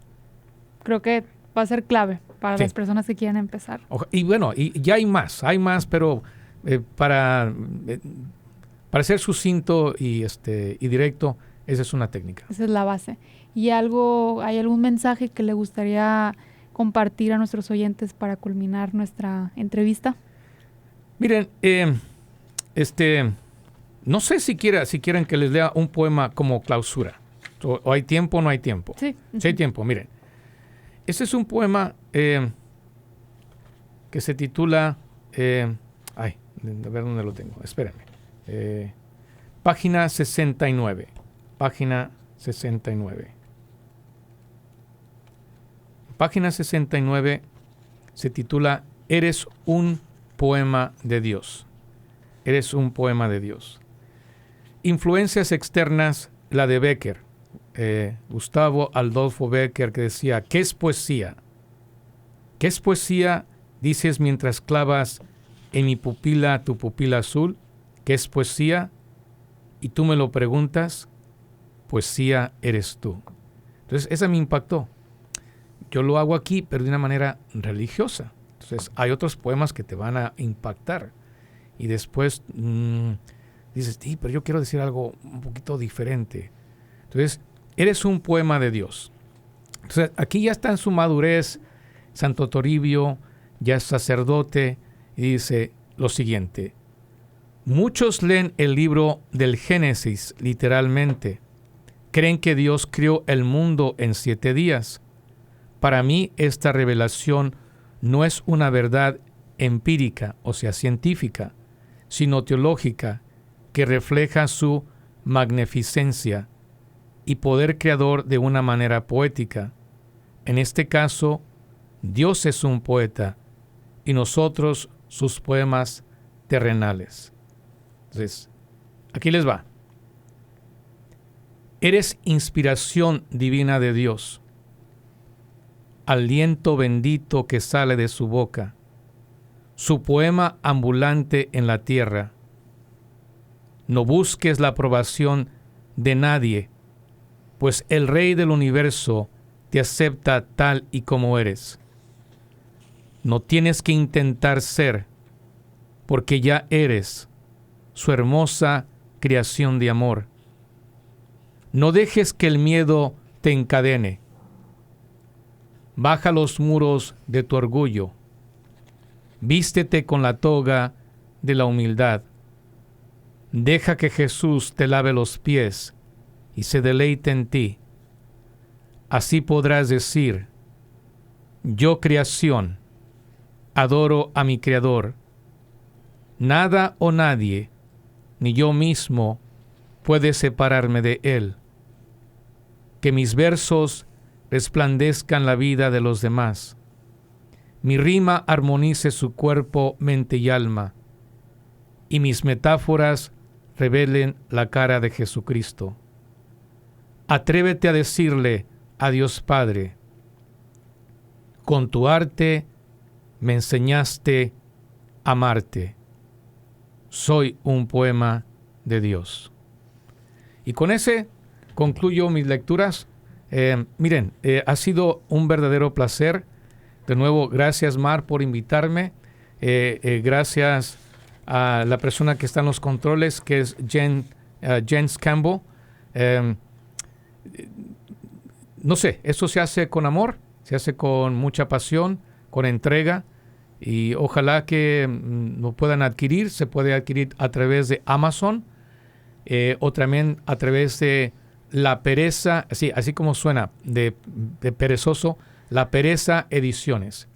Creo que va a ser clave para las personas que quieran empezar. Y bueno, y ya hay más, pero para ser sucinto y directo, esa es una técnica. Esa es la base. ¿Y hay algún mensaje que le gustaría compartir a nuestros oyentes para culminar nuestra entrevista? Miren, no sé si quieren que les lea un poema como clausura. ¿O hay tiempo o no hay tiempo? Sí. Sí hay tiempo, miren. Este es un poema que se titula... a ver dónde lo tengo. Espérenme. Página 69. Página 69. Página 69 se titula Eres un poema de Dios. Eres un poema de Dios. Influencias externas, la de Becker. Gustavo Adolfo Becker, que decía, ¿qué es poesía? ¿Qué es poesía? Dices mientras clavas en mi pupila tu pupila azul. ¿Qué es poesía? Y tú me lo preguntas, poesía eres tú. Entonces, esa me impactó. Yo lo hago aquí, pero de una manera religiosa. Entonces, hay otros poemas que te van a impactar. Y después dices, sí, pero yo quiero decir algo un poquito diferente. Entonces, eres un poema de Dios. Entonces, aquí ya está en su madurez Santo Toribio, ya es sacerdote, y dice lo siguiente. Muchos leen el libro del Génesis literalmente. Creen que Dios creó el mundo en 7 días. Para mí, esta revelación no es una verdad empírica, o sea, científica, sino teológica, que refleja su magnificencia y poder creador de una manera poética. En este caso, Dios es un poeta y nosotros sus poemas terrenales. Entonces, aquí les va. Eres inspiración divina de Dios, aliento bendito que sale de su boca, su poema ambulante en la tierra. No busques la aprobación de nadie, pues el Rey del universo te acepta tal y como eres. No tienes que intentar ser, porque ya eres su hermosa creación de amor. No dejes que el miedo te encadene. Baja los muros de tu orgullo. Vístete con la toga de la humildad. Deja que Jesús te lave los pies y se deleite en ti. Así podrás decir: yo, creación, adoro a mi Creador. Nada o nadie, ni yo mismo, puede separarme de Él. Que mis versos resplandezcan la vida de los demás. Mi rima armonice su cuerpo, mente y alma, y mis metáforas revelen la cara de Jesucristo. Atrévete a decirle a Dios Padre: con tu arte me enseñaste a amarte. Soy un poema de Dios. Y con ese concluyo mis lecturas. Miren, ha sido un verdadero placer. De nuevo, gracias, Mar, por invitarme. Gracias a la persona que está en los controles, que es Jens Campbell. No sé, eso se hace con amor, se hace con mucha pasión, con entrega, y ojalá que lo puedan adquirir. Se puede adquirir a través de Amazon, o también a través de La Pereza, así como suena, de perezoso, La Pereza Ediciones.